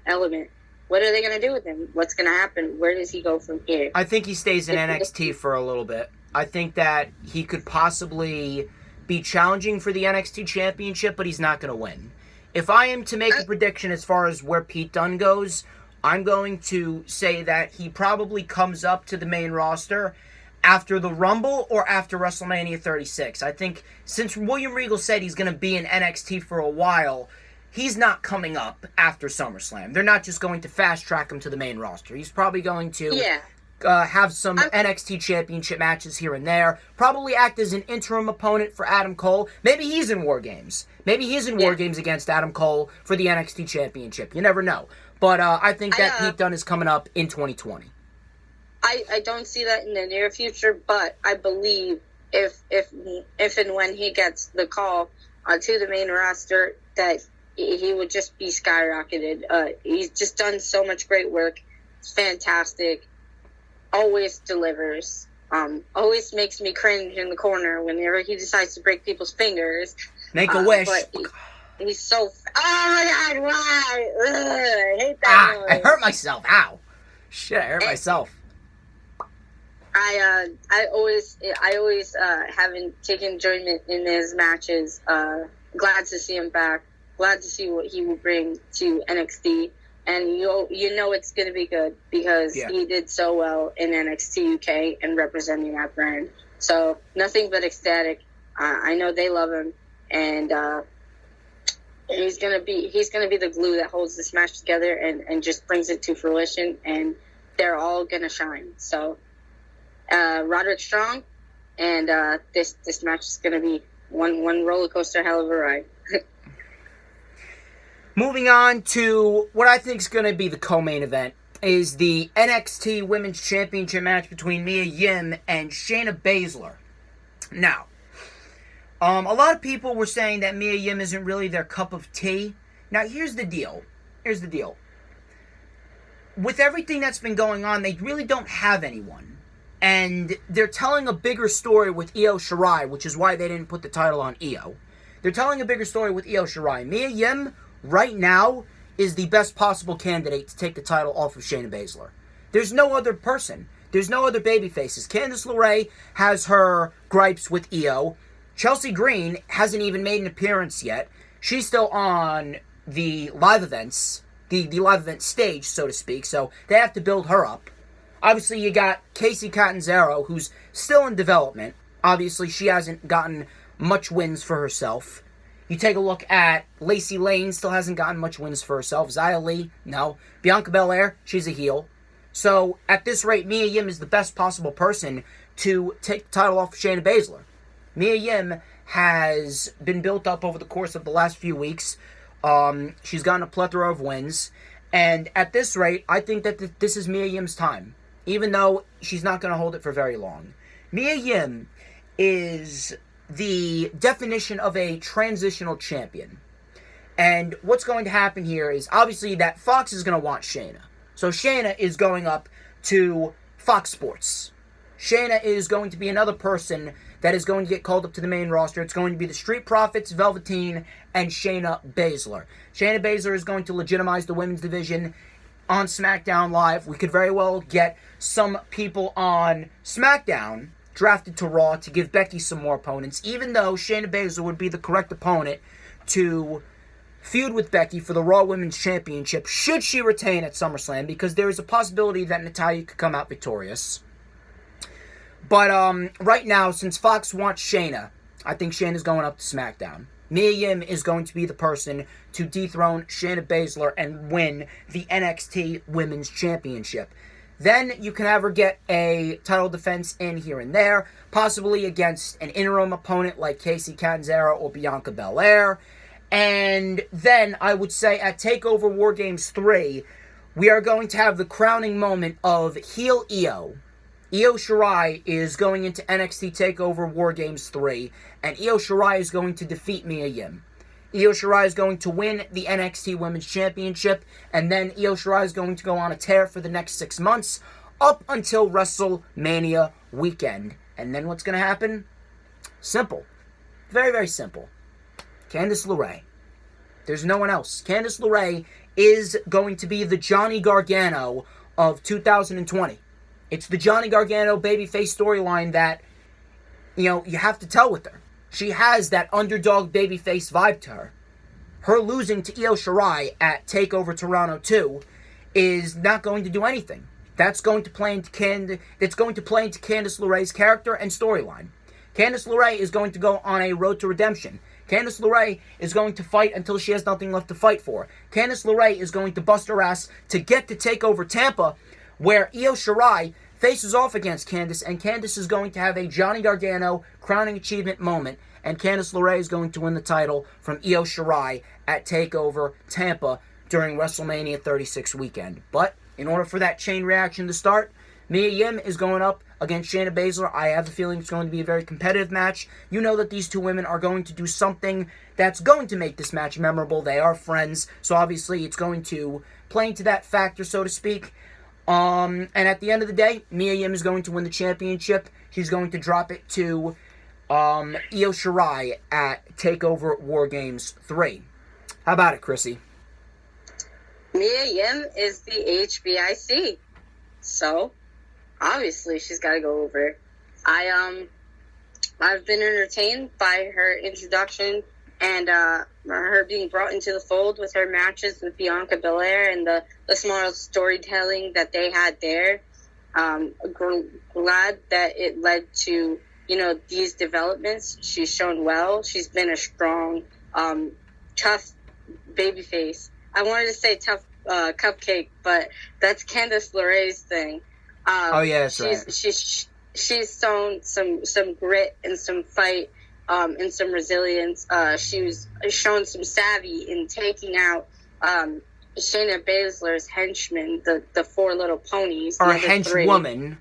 element. What are they going to do with him? What's going to happen? Where does he go from here? I think he stays in NXT for a little bit. I think that he could possibly be challenging for the NXT Championship, but he's not going to win. If I am to make a prediction as far as where Pete Dunne goes, I'm going to say that he probably comes up to the main roster After the Rumble or after WrestleMania 36? I think since William Regal said he's going to be in NXT for a while, he's not coming up after SummerSlam. They're not just going to fast track him to the main roster. He's probably going to have some NXT Championship matches here and there. Probably act as an interim opponent for Adam Cole. Maybe he's in War Games. Maybe he's in War Games against Adam Cole for the NXT Championship. You never know. But I think that Pete Dunne is coming up in 2020. I don't see that in the near future, but I believe if and when he gets the call to the main roster, that he would just be skyrocketed. He's just done so much great work. It's fantastic. Always delivers. Always makes me cringe in the corner whenever he decides to break people's fingers. Make a wish. But he's so... Oh my God, why? Ugh, I hate that noise. I hurt myself. Ow. Shit, I hurt myself. I always haven't taken enjoyment in his matches. Glad to see him back. Glad to see what he will bring to NXT. And you know it's going to be good because he did so well in NXT UK and representing that brand. So nothing but ecstatic. I know they love him, and he's gonna be the glue that holds this match together and just brings it to fruition. And they're all gonna shine. So Roderick Strong, and this match is gonna be one roller coaster hell of a ride. Moving on to what I think is going to be the co-main event is the NXT Women's Championship match between Mia Yim and Shayna Baszler. Now, a lot of people were saying that Mia Yim isn't really their cup of tea. Now, here's the deal. With everything that's been going on, they really don't have anyone. And they're telling a bigger story with Io Shirai, which is why they didn't put the title on Io. They're telling a bigger story with Io Shirai. Mia Yim, right now, is the best possible candidate to take the title off of Shayna Baszler. There's no other person. There's no other baby faces. Candice LeRae has her gripes with Io. Chelsea Green hasn't even made an appearance yet. She's still on the live events, the live event stage, so to speak, so they have to build her up. Obviously, you got Casey Catanzaro, who's still in development. Obviously, she hasn't gotten much wins for herself. You take a look at Lacey Lane, still hasn't gotten much wins for herself. Xia Li, no. Bianca Belair, she's a heel. So, at this rate, Mia Yim is the best possible person to take the title off of Shayna Baszler. Mia Yim has been built up over the course of the last few weeks. She's gotten a plethora of wins. And at this rate, I think that this is Mia Yim's time. Even though she's not going to hold it for very long. Mia Yim is the definition of a transitional champion. And what's going to happen here is obviously that Fox is going to want Shayna. So Shayna is going up to Fox Sports. Shayna is going to be another person that is going to get called up to the main roster. It's going to be the Street Profits, Velveteen, and Shayna Baszler. Shayna Baszler is going to legitimize the women's division on SmackDown Live. We could very well get some people on SmackDown drafted to Raw to give Becky some more opponents, even though Shayna Baszler would be the correct opponent to feud with Becky for the Raw Women's Championship, should she retain at SummerSlam, because there is a possibility that Natalya could come out victorious. But right now, since Fox wants Shayna, I think Shayna's going up to SmackDown. Mia Yim is going to be the person to dethrone Shayna Baszler and win the NXT Women's Championship. Then you can have her get a title defense in here and there, possibly against an interim opponent like Casey Catanzaro or Bianca Belair. And then I would say at TakeOver War Games 3, we are going to have the crowning moment of heel Io. Io Shirai is going into NXT TakeOver War Games 3, and Io Shirai is going to defeat Mia Yim. Io Shirai is going to win the NXT Women's Championship, and then Io Shirai is going to go on a tear for the next 6 months, up until WrestleMania weekend. And then what's going to happen? Simple. Very, very simple. Candice LeRae. There's no one else. Candice LeRae is going to be the Johnny Gargano of 2020. It's the Johnny Gargano babyface storyline that, you have to tell with her. She has that underdog babyface vibe to her. Her losing to Io Shirai at TakeOver Toronto 2 is not going to do anything. That's going to play into Candice LeRae's character and storyline. Candice LeRae is going to go on a road to redemption. Candice LeRae is going to fight until she has nothing left to fight for. Candice LeRae is going to bust her ass to get to TakeOver Tampa, where Io Shirai faces off against Candice, and Candice is going to have a Johnny Gargano crowning achievement moment, and Candice LeRae is going to win the title from Io Shirai at TakeOver Tampa during WrestleMania 36 weekend. But in order for that chain reaction to start, Mia Yim is going up against Shayna Baszler. I have a feeling it's going to be a very competitive match. You know that these two women are going to do something that's going to make this match memorable. They are friends, so obviously it's going to play into that factor, so to speak. And at the end of the day, Mia Yim is going to win the championship. She's going to drop it to Io Shirai at TakeOver War Games 3. How about it, Chrissy? Mia Yim is the HBIC, so obviously she's got to go over. I've been entertained by her introduction and her being brought into the fold with her matches with Bianca Belair and the small storytelling that they had there. Glad that it led to, these developments. She's shown well. She's been a strong, tough babyface. I wanted to say tough cupcake, but that's Candice LeRae's thing. That's right. She's shown some grit and some fight, and some resilience. She was shown some savvy in taking out Shayna Baszler's henchmen, the four little ponies. Or henchwoman.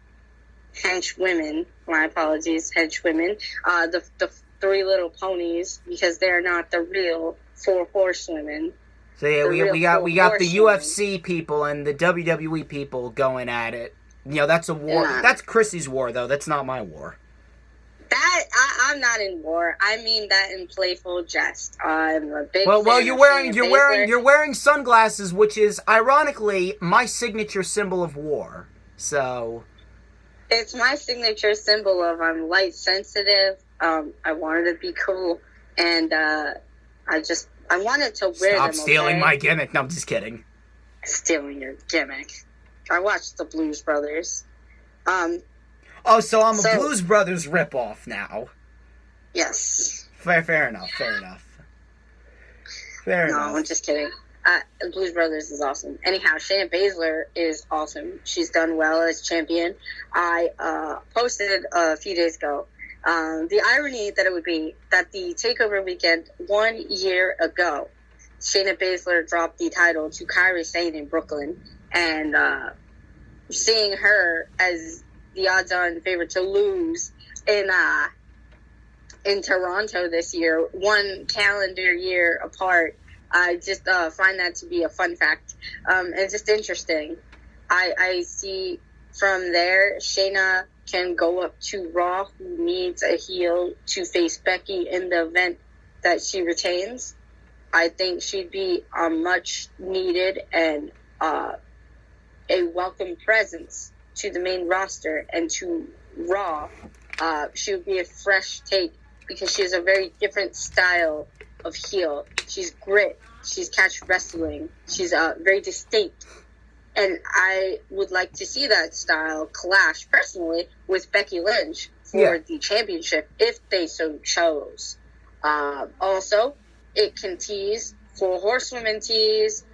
Henchwomen. My apologies, henchwomen. The three little ponies, because they're not the real four horsewomen. So yeah, we got the UFC people and the WWE people going at it. That's a war. Yeah. That's Chrissy's war, though. That's not my war. I'm not in war. I mean that in playful jest. I'm a big. Well, you're wearing sunglasses, which is ironically my signature symbol of war. So. It's my signature symbol of I'm light sensitive. I wanted to be cool, and I wanted to wear them. Stop stealing my gimmick. No, I'm just kidding. Stealing your gimmick. I watched the Blues Brothers. So I'm a Blues Brothers ripoff now. Yes. Fair enough. No, I'm just kidding. Blues Brothers is awesome. Anyhow, Shayna Baszler is awesome. She's done well as champion. I posted a few days ago the irony that it would be that the TakeOver weekend 1 year ago, Shayna Baszler dropped the title to Kairi Sane in Brooklyn, and seeing her as the odds-on favorite to lose in Toronto this year, 1 calendar year apart. I just find that to be a fun fact. And just interesting. I see from there, Shayna can go up to Raw, who needs a heel to face Becky in the event that she retains. I think she'd be a much needed and a welcome presence to the main roster and to Raw. She would be a fresh take because she has a very different style of heel. She's grit. She's catch wrestling. She's very distinct. And I would like to see that style clash personally with Becky Lynch for the championship if they so chose. Also, it can tease for Horsewomen tease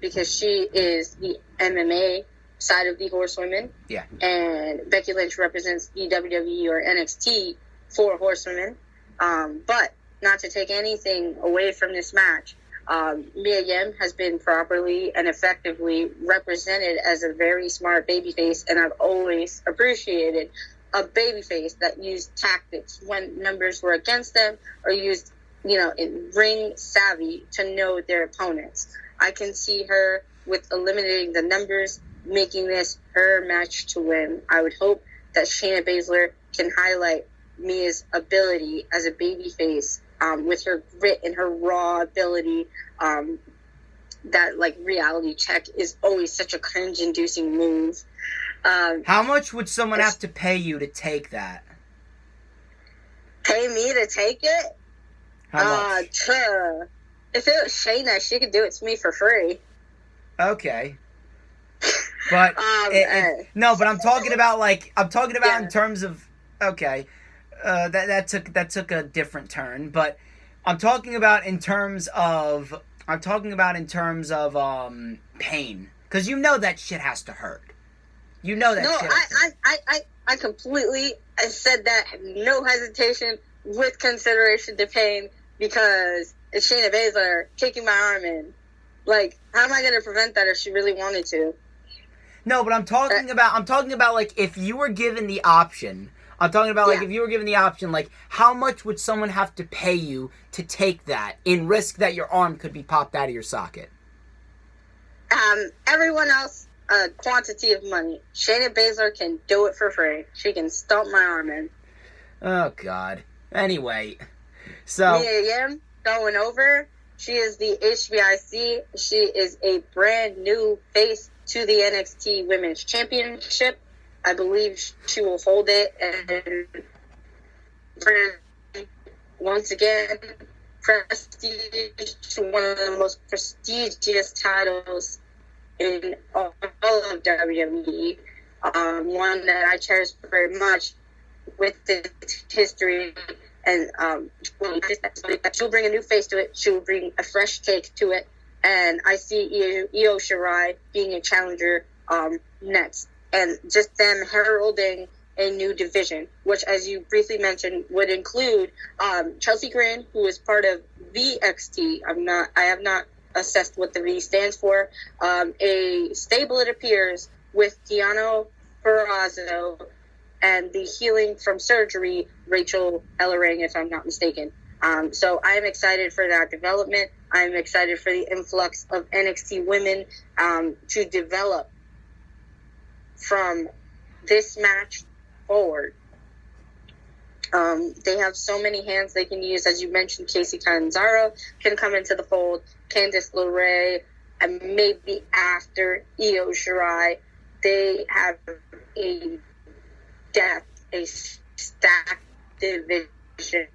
because she is the MMA side of the Horsewomen. Yeah. And Becky Lynch represents the WWE or NXT for Horsewomen. But not to take anything away from this match, Mia Yim has been properly and effectively represented as a very smart babyface, and I've always appreciated a babyface that used tactics when numbers were against them or used, in ring savvy to know their opponents. I can see her with eliminating the numbers, making this her match to win. I would hope that Shayna Baszler can highlight Mia's ability as a babyface, with her grit and her raw ability. That reality check is always such a cringe-inducing move. How much would someone have to pay you to take that? Pay me to take it? How much? If it was Shayna, she could do it to me for free. Okay. But no, but I'm talking about Yeah. in terms of that took a different turn, but I'm talking about in terms of pain, because you know that shit has to hurt. You know that. No, shit has to hurt. I completely said that, no hesitation, with consideration to pain, because it's Shayna Baszler kicking my arm in. Like, how am I going to prevent that if she really wanted to? No, but I'm talking about like if you were given the option. I'm talking about like if you were given the option, like how much would someone have to pay you to take that in risk that your arm could be popped out of your socket? Everyone else, a quantity of money. Shayna Baszler can do it for free. She can stomp my arm in. Oh God. Anyway, so Mia Yim going over. She is the HBIC. She is a brand new face to the NXT Women's Championship. I believe she will hold it and once again prestige to one of the most prestigious titles in all of WWE. One that I cherish very much with its history. And she'll bring a new face to it. She'll bring a fresh take to it. And I see Io Shirai being a challenger next. And just them heralding a new division, which, as you briefly mentioned, would include Chelsea Green, who is part of VXT. I have not assessed what the V stands for. A stable, it appears, with Deonna Purrazzo and the healing from surgery, Rachel Ellering, if I'm not mistaken. So I'm excited for that development. I'm excited for the influx of NXT women to develop from this match forward. They have so many hands they can use. As you mentioned, Casey Catanzaro can come into the fold. Candice LeRae, and maybe after Io Shirai, they have a stacked division.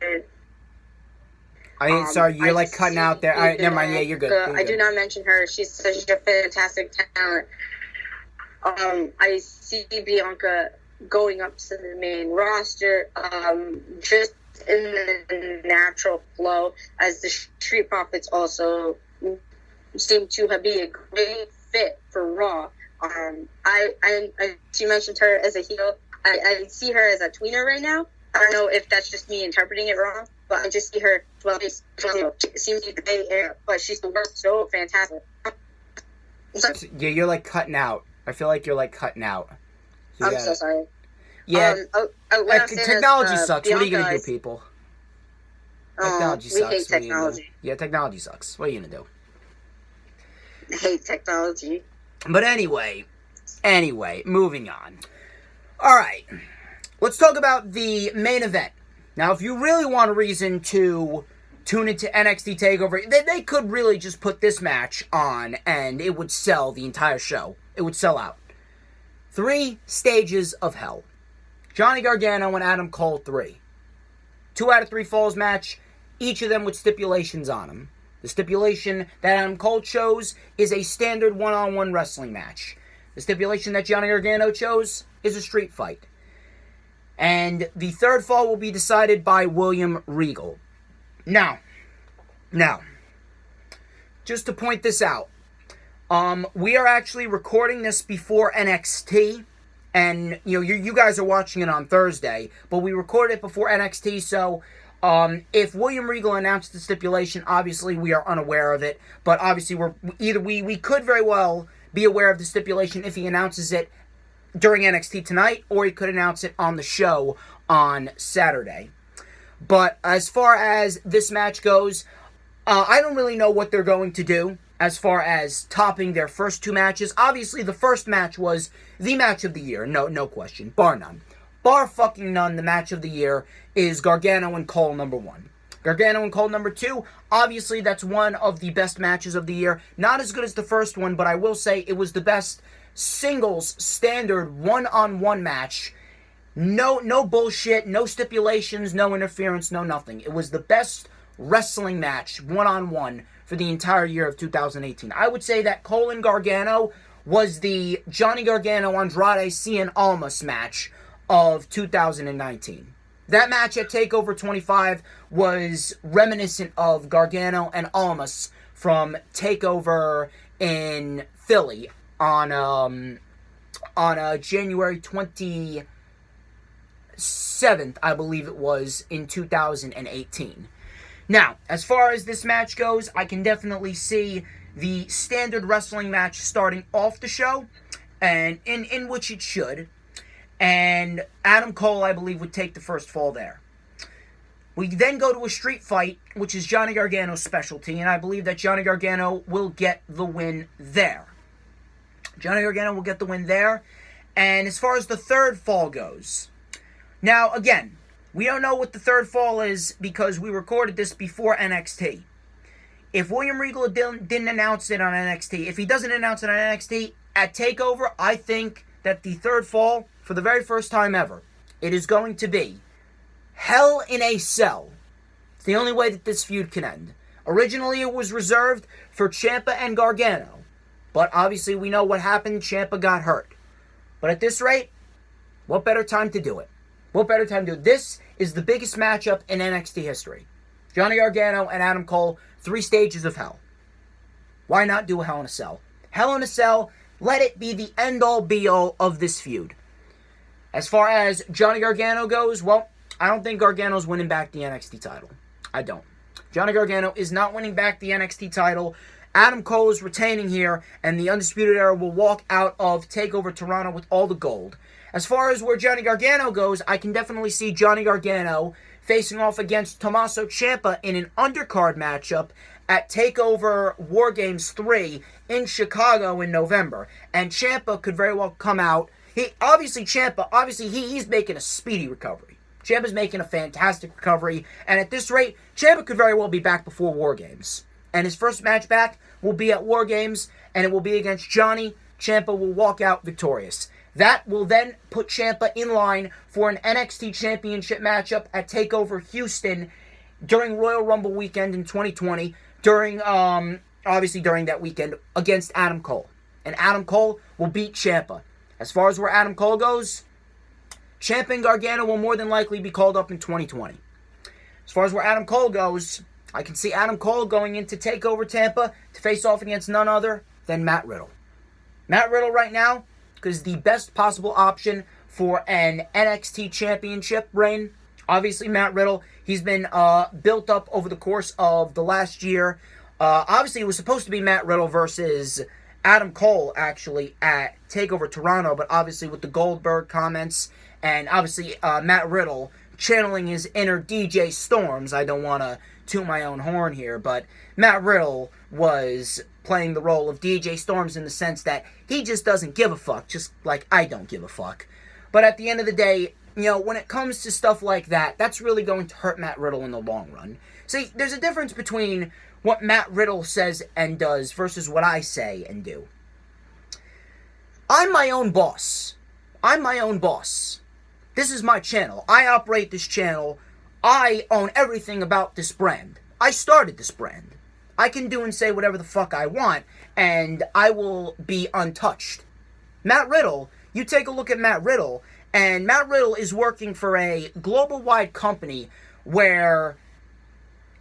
Sorry, you're like cutting out there. All right, never mind. Yeah, you're good. I do not mention her. She's such a fantastic talent. I see Bianca going up to the main roster, just in the natural flow, as the Street Profits also seem to be a great fit for Raw. She mentioned her as a heel. I see her as a tweener right now. I don't know if that's just me interpreting it wrong, but I just see her. Well, it seems like the Bay Area, but she's the work so fantastic. Yeah, you're like cutting out. I feel like you're like cutting out. I'm so sorry. Yeah, technology sucks. Bianca, what are you gonna do, people? Technology sucks. We hate technology. Yeah, technology sucks. What are you gonna do? I hate technology. But anyway, moving on. All right, let's talk about the main event. Now, if you really want a reason to tune into NXT TakeOver, they could really just put this match on and it would sell the entire show. It would sell out. 3 stages of hell. Johnny Gargano and Adam Cole 3. 2 out of 3 falls match, each of them with stipulations on them. The stipulation that Adam Cole chose is a standard one-on-one wrestling match. The stipulation that Johnny Gargano chose is a street fight. And the third fall will be decided by William Regal. Now, just to point this out, we are actually recording this before NXT, and you guys are watching it on Thursday, but we recorded it before NXT, so if William Regal announced the stipulation, obviously we are unaware of it, but obviously we could very well be aware of the stipulation if he announces it during NXT tonight, or he could announce it on the show on Saturday. But as far as this match goes, I don't really know what they're going to do as far as topping their first 2 matches. Obviously, the first match was the match of the year, no question, bar none. Bar fucking none, the match of the year is Gargano and Cole number 1. Gargano and Cole number 2, obviously that's one of the best matches of the year. Not as good as the first one, but I will say it was the best singles standard one-on-one match. No bullshit, no stipulations, no interference, no nothing. It was the best wrestling match one-on-one for the entire year of 2018. I would say that Cole and Gargano was the Johnny Gargano Andrade Cien Almas match of 2019. That match at TakeOver 25 was reminiscent of Gargano and Almas from TakeOver in Philly on January 27th, I believe it was, in 2018. Now, as far as this match goes, I can definitely see the standard wrestling match starting off the show, and in which it should. And Adam Cole, I believe, would take the first fall there. We then go to a street fight, which is Johnny Gargano's specialty, and I believe that Johnny Gargano will get the win there. Johnny Gargano will get the win there. And as far as the third fall goes, now, again, we don't know what the third fall is because we recorded this before NXT. If William Regal didn't announce it on NXT, if he doesn't announce it on NXT, at TakeOver, I think that the third fall, for the very first time ever, it is going to be Hell in a Cell. It's the only way that this feud can end. Originally, it was reserved for Ciampa and Gargano. But obviously, we know what happened. Ciampa got hurt. But at this rate, what better time to do it? What better time to do it? This is the biggest matchup in NXT history. Johnny Gargano and Adam Cole, 3 stages of hell. Why not do a Hell in a Cell? Hell in a Cell, let it be the end-all, be-all of this feud. As far as Johnny Gargano goes, well, I don't think Gargano's winning back the NXT title. I don't. Johnny Gargano is not winning back the NXT title. Adam Cole is retaining here, and the Undisputed Era will walk out of TakeOver Toronto with all the gold. As far as where Johnny Gargano goes, I can definitely see Johnny Gargano facing off against Tommaso Ciampa in an undercard matchup at TakeOver War Games 3 in Chicago in November. And Ciampa could very well come out. He's making a speedy recovery. Ciampa's making a fantastic recovery. And at this rate, Ciampa could very well be back before War Games. And his first match back will be at War Games, and it will be against Johnny. Ciampa will walk out victorious. That will then put Ciampa in line for an NXT Championship matchup at TakeOver Houston during Royal Rumble weekend in 2020, during that weekend against Adam Cole. And Adam Cole will beat Ciampa. As far as where Adam Cole goes, Ciampa and Gargano will more than likely be called up in 2020. As far as where Adam Cole goes, I can see Adam Cole going into TakeOver Tampa to face off against none other than Matt Riddle. Matt Riddle right now is the best possible option for an NXT Championship reign. Obviously, Matt Riddle, he's been built up over the course of the last year. Obviously, it was supposed to be Matt Riddle versus Adam Cole, actually, at TakeOver Toronto, but obviously with the Goldberg comments, and obviously Matt Riddle channeling his inner DJ Storms. I don't want to toot my own horn here, but Matt Riddle was playing the role of DJ Storms in the sense that he just doesn't give a fuck, just like I don't give a fuck. But at the end of the day, when it comes to stuff like that, that's really going to hurt Matt Riddle in the long run. See, there's a difference between what Matt Riddle says and does versus what I say and do. I'm my own boss. This is my channel. I operate this channel. I own everything about this brand. I started this brand. I can do and say whatever the fuck I want, and I will be untouched. Matt Riddle, you take a look at Matt Riddle, and Matt Riddle is working for a global-wide company where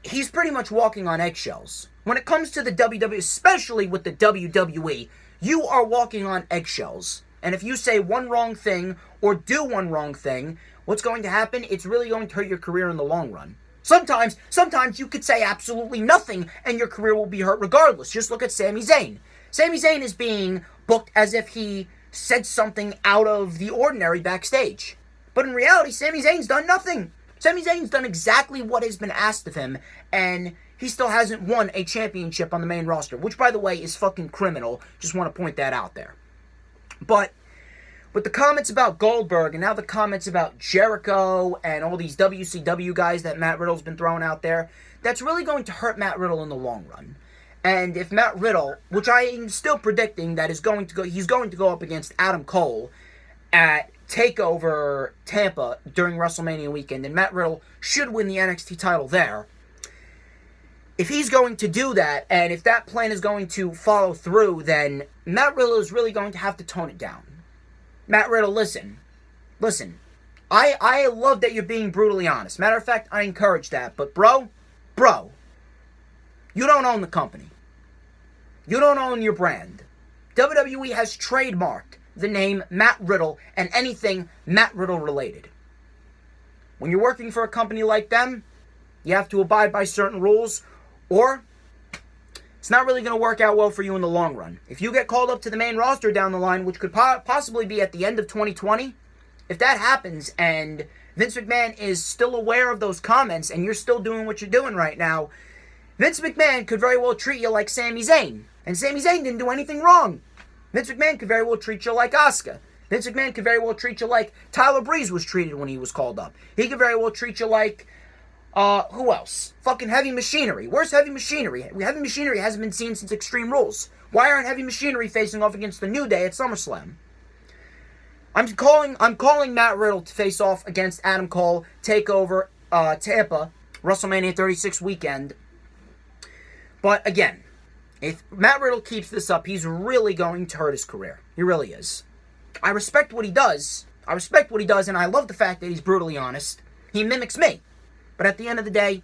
he's pretty much walking on eggshells. When it comes to the WWE, especially with the WWE, you are walking on eggshells. And if you say one wrong thing or do one wrong thing, what's going to happen? It's really going to hurt your career in the long run. Sometimes you could say absolutely nothing and your career will be hurt regardless. Just look at Sami Zayn. Sami Zayn is being booked as if he said something out of the ordinary backstage. But in reality, Sami Zayn's done nothing. Sami Zayn's done exactly what has been asked of him, and he still hasn't won a championship on the main roster, which, by the way, is fucking criminal. Just want to point that out there. But with the comments about Goldberg and now the comments about Jericho and all these WCW guys that Matt Riddle's been throwing out there, that's really going to hurt Matt Riddle in the long run. And if Matt Riddle, which I am still predicting that he's going to go up against Adam Cole at TakeOver Tampa during WrestleMania weekend, and Matt Riddle should win the NXT title there. if he's going to do that, and if that plan is going to follow through, then Matt Riddle is really going to have to tone it down. Matt Riddle, listen. I love that you're being brutally honest. Matter of fact, I encourage that. But bro, you don't own the company. You don't own your brand. WWE has trademarked the name Matt Riddle and anything Matt Riddle related. When you're working for a company like them, you have to abide by certain rules, or it's not really going to work out well for you in the long run. If you get called up to the main roster down the line, which could possibly be at the end of 2020, if that happens and Vince McMahon is still aware of those comments and you're still doing what you're doing right now, Vince McMahon could very well treat you like Sami Zayn. And Sami Zayn didn't do anything wrong. Vince McMahon could very well treat you like Asuka. Vince McMahon could very well treat you like Tyler Breeze was treated when he was called up. He could very well treat you like, who else? Fucking Heavy Machinery. Where's Heavy Machinery? Heavy Machinery hasn't been seen since Extreme Rules. Why aren't Heavy Machinery facing off against the New Day at SummerSlam? I'm calling Matt Riddle to face off against Adam Cole, TakeOver, Tampa, WrestleMania 36 weekend. But again, if Matt Riddle keeps this up, he's really going to hurt his career. He really is. I respect what he does. And I love the fact that he's brutally honest. He mimics me. But at the end of the day,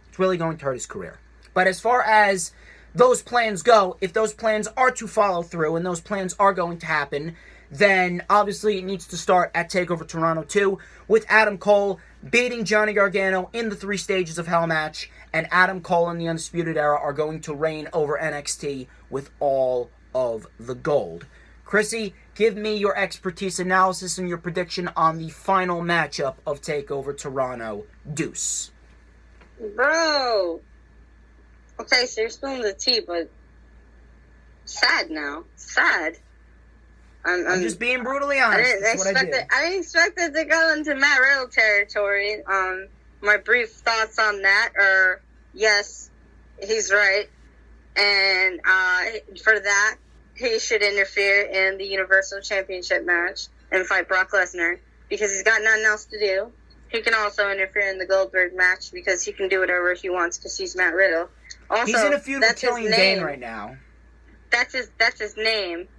it's really going to hurt his career. But as far as those plans go, if those plans are to follow through and those plans are going to happen, then obviously it needs to start at TakeOver Toronto 2 with Adam Cole beating Johnny Gargano in the 3 Stages of Hell match, and Adam Cole and the Undisputed Era are going to reign over NXT with all of the gold. Chrissy, give me your expertise analysis and your prediction on the final matchup of TakeOver Toronto. Deuce. Bro. Okay, so you're spilling the tea, but sad now. Sad. I'm just being brutally honest. I didn't expect it to go into Matt Riddle territory. My brief thoughts on that are, yes, he's right. And for that, he should interfere in the Universal Championship match and fight Brock Lesnar because he's got nothing else to do. He can also interfere in the Goldberg match because he can do whatever he wants because he's Matt Riddle. Also, he's in a feud with Killian Dane right now. That's his name.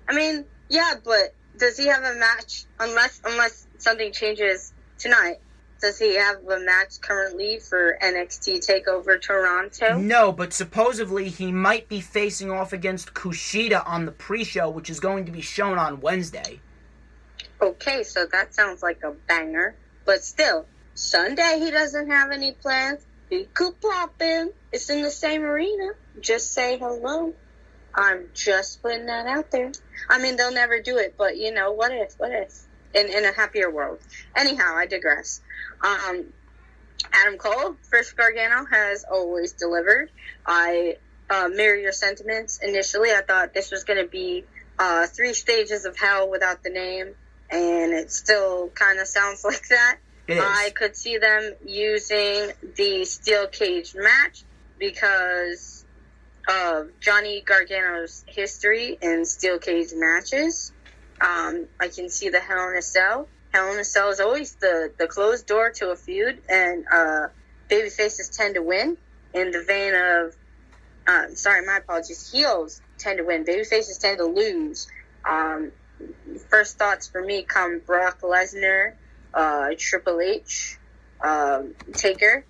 I mean, yeah, but does he have a match unless something changes tonight? Does he have a match currently for NXT TakeOver Toronto? No, but supposedly he might be facing off against Kushida on the pre-show, which is going to be shown on Wednesday. Okay, so that sounds like a banger. But still, Sunday he doesn't have any plans. He could pop in. It's in the same arena. Just say hello. I'm just putting that out there. I mean, they'll never do it, but, you know, what if? In a happier world. Anyhow, I digress. Adam Cole versus Gargano has always delivered. I mirror your sentiments. Initially, I thought this was going to be 3 Stages of Hell without the name, and it still kind of sounds like that. I could see them using the steel cage match because of Johnny Gargano's history in steel cage matches. I can see the Hell in a Cell. Hell in a Cell is always the closed door to a feud, and babyfaces tend to win. In the vein of, my apologies, heels tend to win. Babyfaces tend to lose. First thoughts for me come Brock Lesnar, Triple H, Taker.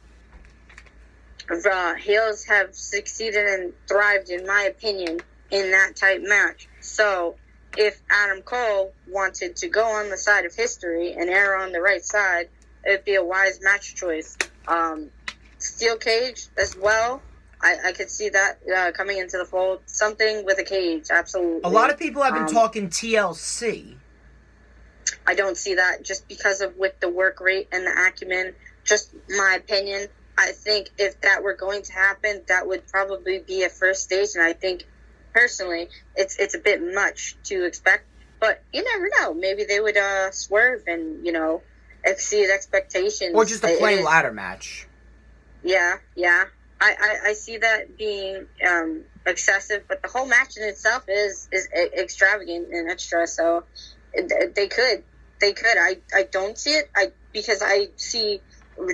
Heels have succeeded and thrived, in my opinion, in that type match. So, if Adam Cole wanted to go on the side of history and err on the right side, it would be a wise match choice. Steel cage as well. I could see that coming into the fold. Something with a cage, absolutely. A lot of people have been talking TLC. I don't see that just because of with the work rate and the acumen. Just my opinion. I think if that were going to happen, that would probably be a first stage, and I think personally, it's a bit much to expect, but you never know. Maybe they would swerve and, exceed expectations. Or just a plain ladder match. Yeah. I see that being excessive, but the whole match in itself is extravagant and extra, so they could. I don't see it because I see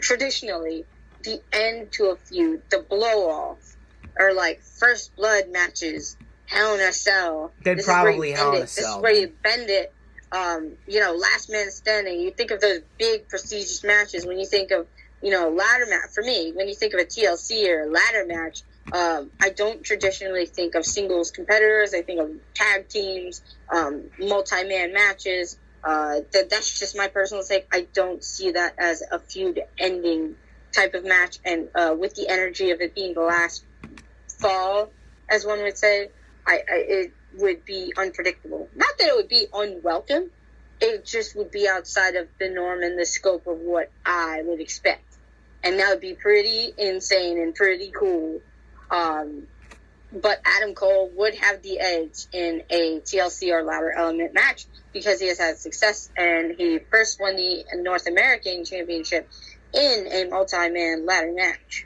traditionally the end to a feud, the blow off, or like first blood matches, Hell in a Cell. They'd probably Hell in a Cell. This is where you bend it. Last man standing. You think of those big prestigious matches when you think of, ladder match. For me, when you think of a TLC or a ladder match, I don't traditionally think of singles competitors. I think of tag teams, multi-man matches. That's just my personal take. I don't see that as a feud-ending type of match. And with the energy of it being the last fall, as one would say, it would be unpredictable. Not that it would be unwelcome. It just would be outside of the norm and the scope of what I would expect. And that would be pretty insane and pretty cool. But Adam Cole would have the edge in a TLC or ladder element match because he has had success, and he first won the North American Championship in a multi-man ladder match.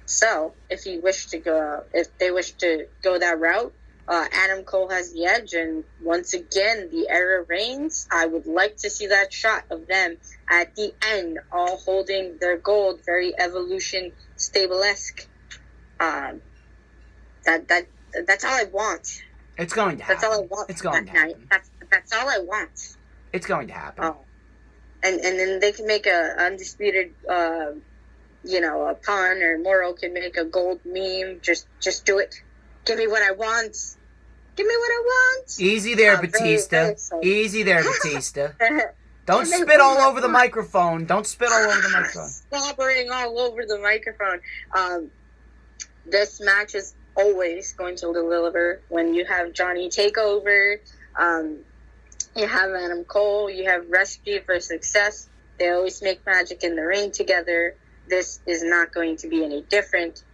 So if they wish to go that route, Adam Cole has the edge, and once again, the era reigns. I would like to see that shot of them at the end, all holding their gold, very Evolution stable-esque. That's all I want. It's going to happen. That's all I want. It's going to happen. That's all I want. It's going to happen. Oh. And then they can make a undisputed, a pun, or Moro can make a gold meme. Just do it. Give me what I want. Give me what I want. Easy there, Batista. Easy there, Batista. Don't spit all over the microphone. Don't spit all over the microphone. Slobbering all over the microphone. This match is always going to deliver when you have Johnny TakeOver. You have Adam Cole. You have Recipe for Success. They always make magic in the ring together. This is not going to be any different.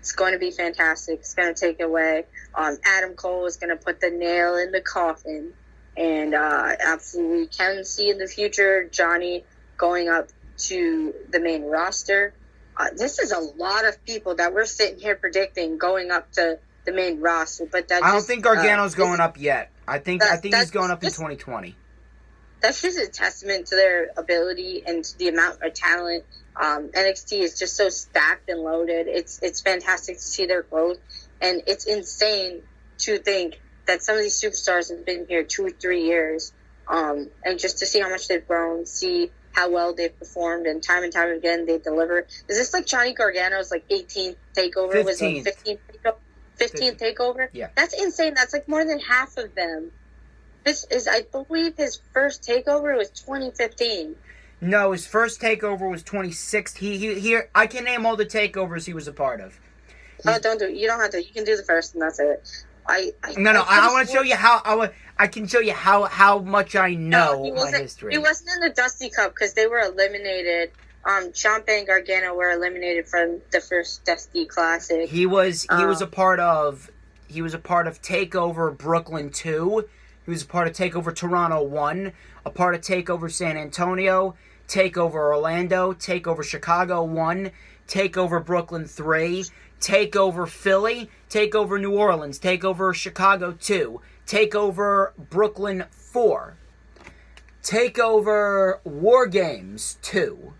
It's going to be fantastic. It's going to take away. Adam Cole is going to put the nail in the coffin. And absolutely can see in the future Johnny going up to the main roster. This is a lot of people that we're sitting here predicting going up to the main roster. But I don't think Gargano's going up yet. I think he's going up in 2020. That's just a testament to their ability and to the amount of talent. NXT is just so stacked and loaded. It's fantastic to see their growth, and it's insane to think that some of these superstars have been here 2 or 3 years, and just to see how much they've grown, see how well they've performed, and time again they deliver. Is this like Johnny Gargano's 18th takeover? 15th. Was it 15th takeover? 15th takeover? Yeah. That's insane. That's more than half of them. This is, I believe, his first takeover was 2015. No, his first takeover was 2016. I can name all the takeovers he was a part of. Don't do it. You don't have to. You can do the first, and that's it. I want to show you how I can show you how much I know my history. He wasn't in the Dusty Cup because they were eliminated. Ciampa and Gargano were eliminated from the first Dusty Classic. He was a part of TakeOver Brooklyn 2. He was a part of TakeOver Toronto 1, a part of TakeOver San Antonio, TakeOver Orlando, TakeOver Chicago 1, TakeOver Brooklyn 3, TakeOver Philly, TakeOver New Orleans, TakeOver Chicago 2, TakeOver Brooklyn 4, TakeOver War Games 2.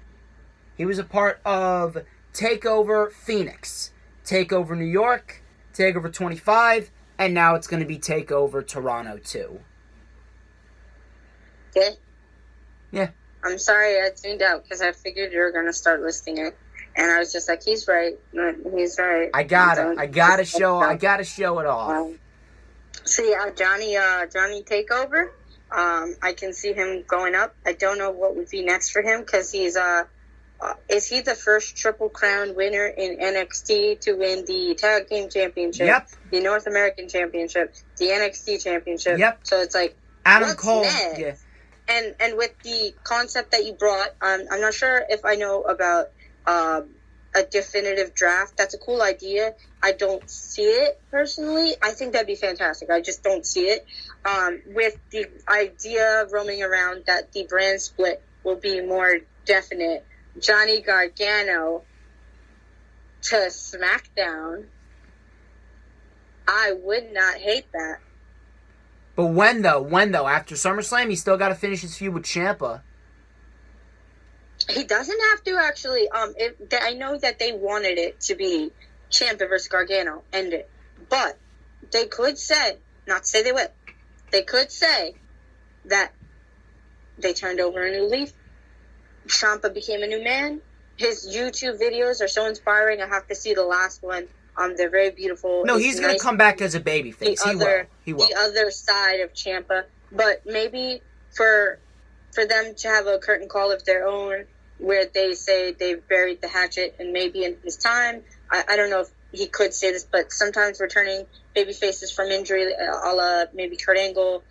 He was a part of TakeOver Phoenix, TakeOver New York, TakeOver 25, and now it's going to be TakeOver Toronto 2. Okay. Yeah. I'm sorry I tuned out because I figured you were going to start listing it. And I was just like, he's right. He's right. I gotta show it off. So yeah, Johnny TakeOver. I can see him going up. I don't know what would be next for him because he's is he the first Triple Crown winner in NXT to win the Tag Team Championship, yep, the North American Championship, the NXT Championship? Yep. So it's like Adam Cole. Next? Yeah. And with the concept that you brought, I'm not sure if I know about a definitive draft. That's a cool idea. I don't see it personally. I think that'd be fantastic. I just don't see it. With the idea roaming around that the brand split will be more definite. Johnny Gargano to SmackDown. I would not hate that. But when though? After SummerSlam, he's still got to finish his feud with Ciampa. He doesn't have to actually. I know that they wanted it to be Ciampa versus Gargano, end it. But they could say, not say they will, they could say that they turned over a new leaf. Ciampa became a new man. His YouTube videos are so inspiring. I have to see the last one. They're very beautiful. No, he's going to come back as a babyface. He will. The other side of Ciampa. But maybe for them to have a curtain call of their own, where they say they've buried the hatchet, and maybe in his time, I don't know if he could say this, but sometimes returning baby faces from injury, a la maybe Kurt Angle,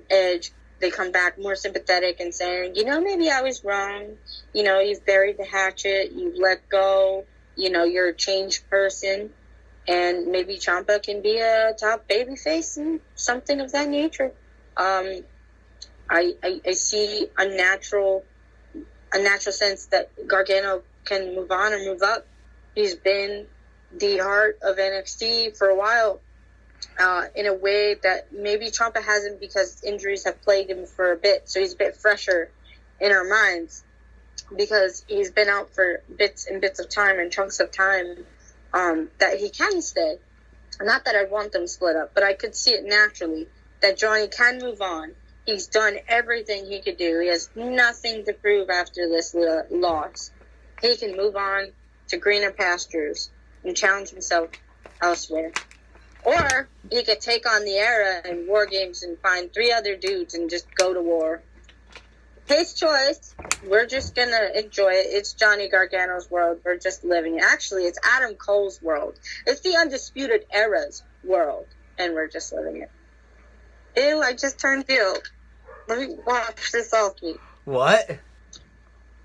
Edge, they come back more sympathetic and saying, maybe I was wrong. You've buried the hatchet, you've let go, you're a changed person, and maybe Ciampa can be a top baby face and something of that nature. I see a natural sense that Gargano can move on or move up. He's been the heart of NXT for a while, in a way that maybe Ciampa hasn't, because injuries have plagued him for a bit. So he's a bit fresher in our minds because he's been out for bits and bits of time and chunks of time, that he can stay. Not that I want them split up, but I could see it naturally that Johnny can move on. He's done everything he could do. He has nothing to prove after this loss. He can move on to greener pastures and challenge himself elsewhere. Or he could take on the era and War Games and find 3 other dudes and just go to war. His choice. We're just going to enjoy it. It's Johnny Gargano's world. We're just living it. Actually, it's Adam Cole's world. It's the Undisputed Era's world. And we're just living it. Ew, I just turned heel. Let me wash this off me. What?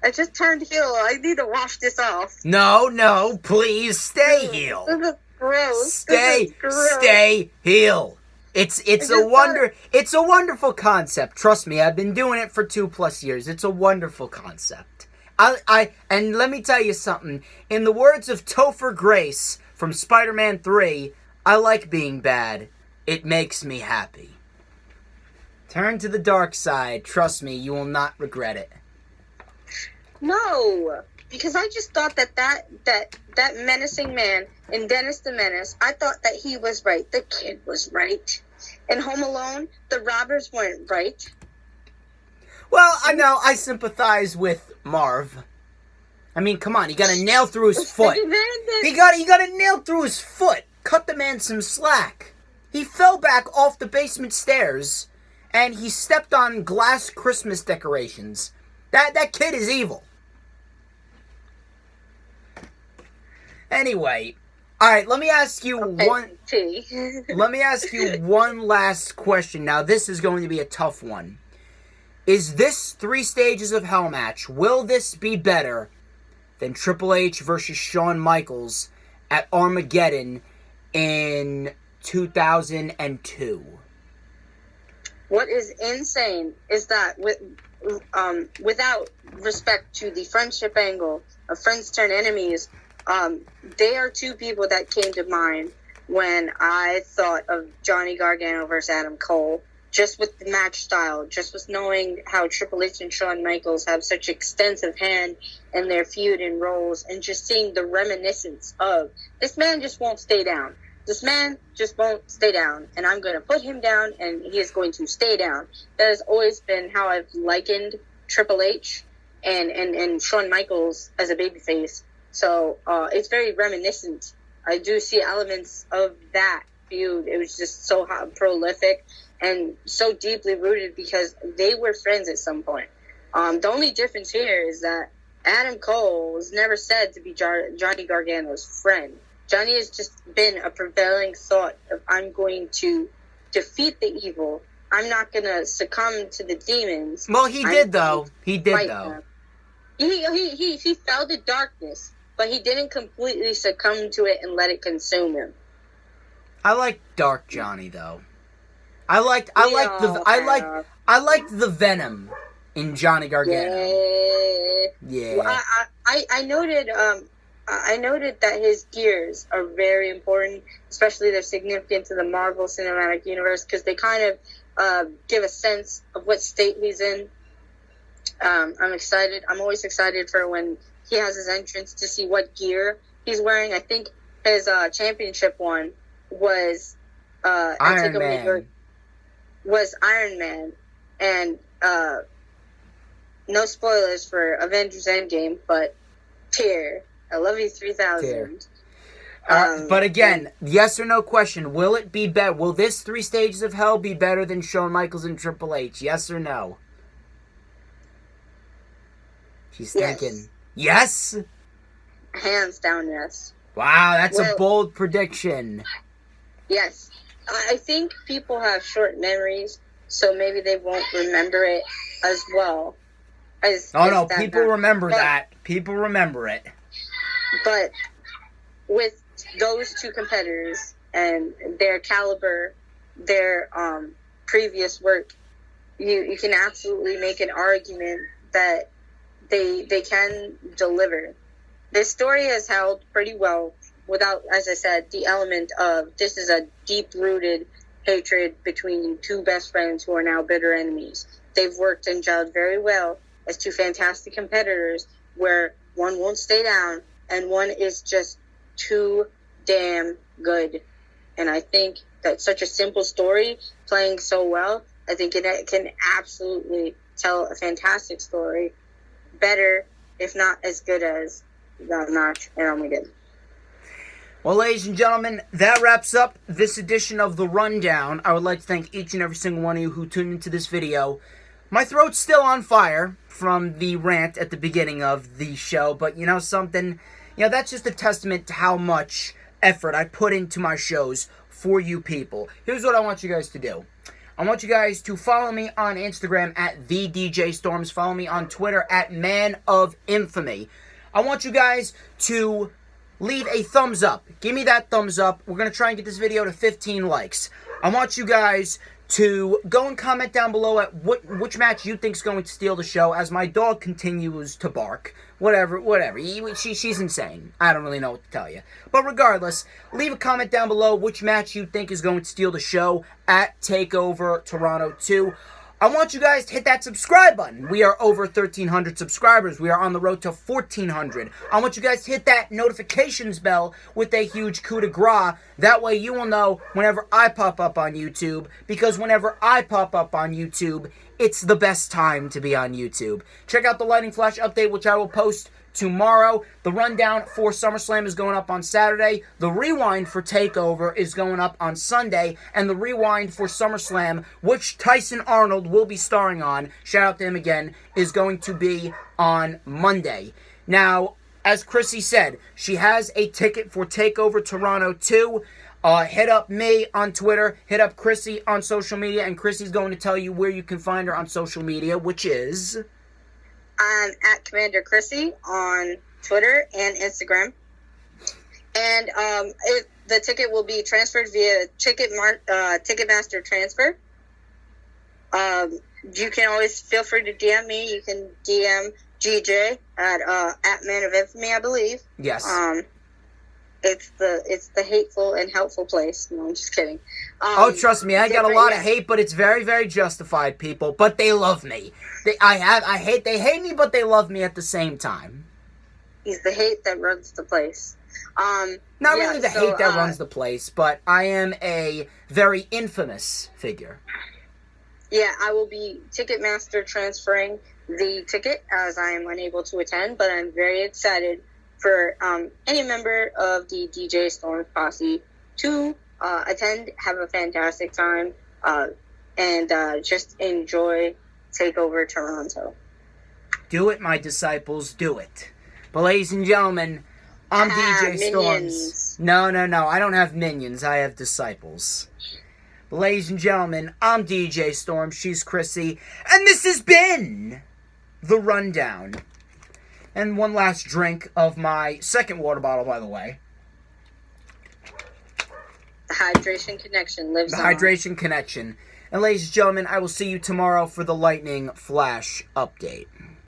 I just turned heel. I need to wash this off. No, please stay heel. This is gross. Stay heel. It's a wonderful concept. Trust me, I've been doing it for 2+ years. It's a wonderful concept. And let me tell you something. In the words of Topher Grace from Spider-Man 3, I like being bad. It makes me happy. Turn to the dark side. Trust me, you will not regret it. No, because I just thought that menacing man in Dennis the Menace, I thought that he was right. The kid was right. In Home Alone, the robbers weren't right. Well, I know, I sympathize with Marv. I mean, come on, he got a nail through his foot. He got a nail through his foot. Cut the man some slack. He fell back off the basement stairs, and he stepped on glass Christmas decorations. That kid is evil. Anyway, all right, let me ask you one last question. Now, this is going to be a tough one. Is this 3 stages of hell match, will this be better than Triple H versus Shawn Michaels at Armageddon in 2002? What is insane is that without respect to the friendship angle of friends turn enemies, they are 2 people that came to mind when I thought of Johnny Gargano versus Adam Cole. Just with the match style, just with knowing how Triple H and Shawn Michaels have such extensive hand in their feud and roles, and just seeing the reminiscence of, this man just won't stay down. This man just won't stay down, and I'm going to put him down, and he is going to stay down. That has always been how I've likened Triple H and Shawn Michaels as a babyface. So it's very reminiscent. I do see elements of that feud. It was just so prolific and so deeply rooted because they were friends at some point. The only difference here is that Adam Cole was never said to be Johnny Gargano's friend. Johnny has just been a prevailing thought of, I'm going to defeat the evil. I'm not going to succumb to the demons. Well, he did, though. He did, though. He fell to darkness, but he didn't completely succumb to it and let it consume him. I like Dark Johnny, though. I liked the venom in Johnny Gargano. Yeah. Well, I noted that his gears are very important, especially they're significant to the Marvel Cinematic Universe because they kind of give a sense of what state he's in. I'm excited. I'm always excited for when he has his entrance to see what gear he's wearing. I think his championship one was Iron Man. Was Iron Man, and no spoilers for Avengers Endgame, but Tear. I love you 3000. But again, yes or no question. Will it be better? Will this 3 Stages of Hell be better than Shawn Michaels and Triple H? Yes or no? She's thinking. Yes? Hands down, yes. Wow, that's a bold prediction. Yes. I think people have short memories, so maybe they won't remember it as well. People remember that. People remember it. But with those 2 competitors and their caliber, their previous work, you can absolutely make an argument that they can deliver. This story has held pretty well without, as I said, the element of this is a deep-rooted hatred between 2 best friends who are now bitter enemies. They've worked and gelled very well as 2 fantastic competitors where one won't stay down and one is just too damn good. And I think that such a simple story playing so well, I think it can absolutely tell a fantastic story. Better, if not as good as that match in Armageddon. Well, ladies and gentlemen, that wraps up this edition of The Rundown. I would like to thank each and every single one of you who tuned into this video. My throat's still on fire from the rant at the beginning of the show, but you know something? You know, that's just a testament to how much effort I put into my shows for you people. Here's what I want you guys to do. I want you guys to follow me on Instagram at TheDJStorms. Follow me on Twitter at ManOfInfamy. I want you guys to leave a thumbs up. Give me that thumbs up. We're going to try and get this video to 15 likes. I want you guys to go and comment down below at which match you think is going to steal the show as my dog continues to bark. Whatever. She's insane. I don't really know what to tell you. But regardless, leave a comment down below which match you think is going to steal the show at TakeOver Toronto 2. I want you guys to hit that subscribe button. We are over 1,300 subscribers. We are on the road to 1,400. I want you guys to hit that notifications bell with a huge coup de grace. That way you will know whenever I pop up on YouTube. Because whenever I pop up on YouTube, it's the best time to be on YouTube. Check out the Lightning Flash update, which I will post tomorrow. The rundown for SummerSlam is going up on Saturday. The rewind for TakeOver is going up on Sunday. And the rewind for SummerSlam, which Tyson Arnold will be starring on, shout out to him again, is going to be on Monday. Now, as Chrissy said, she has a ticket for TakeOver Toronto 2. Hit up me on Twitter, hit up Chrissy on social media, and Chrissy's going to tell you where you can find her on social media, which is... I'm at Commander Chrissy on Twitter and Instagram. And the ticket will be transferred via Ticketmaster transfer. You can always feel free to DM me. You can DM GJ at Man of Infamy, I believe. Yes. It's the hateful and helpful place. No, I'm just kidding. Trust me, I got a lot of hate, but it's very, very justified, people. But they love me. They hate me, but they love me at the same time. He's the hate that runs the place. Not really the hate that runs the place, but I am a very infamous figure. Yeah, I will be Ticketmaster transferring the ticket as I am unable to attend, but I'm very excited for any member of the DJ Storm posse to attend, have a fantastic time, and just enjoy TakeOver Toronto. Do it, my disciples, do it. But ladies and gentlemen, I'm DJ Storms. No, I don't have minions, I have disciples. But ladies and gentlemen, I'm DJ Storm, she's Chrissy, and this has been The Rundown. And one last drink of my second water bottle, by the way. The hydration connection lives on. The hydration connection. And ladies and gentlemen, I will see you tomorrow for the Lightning Flash update.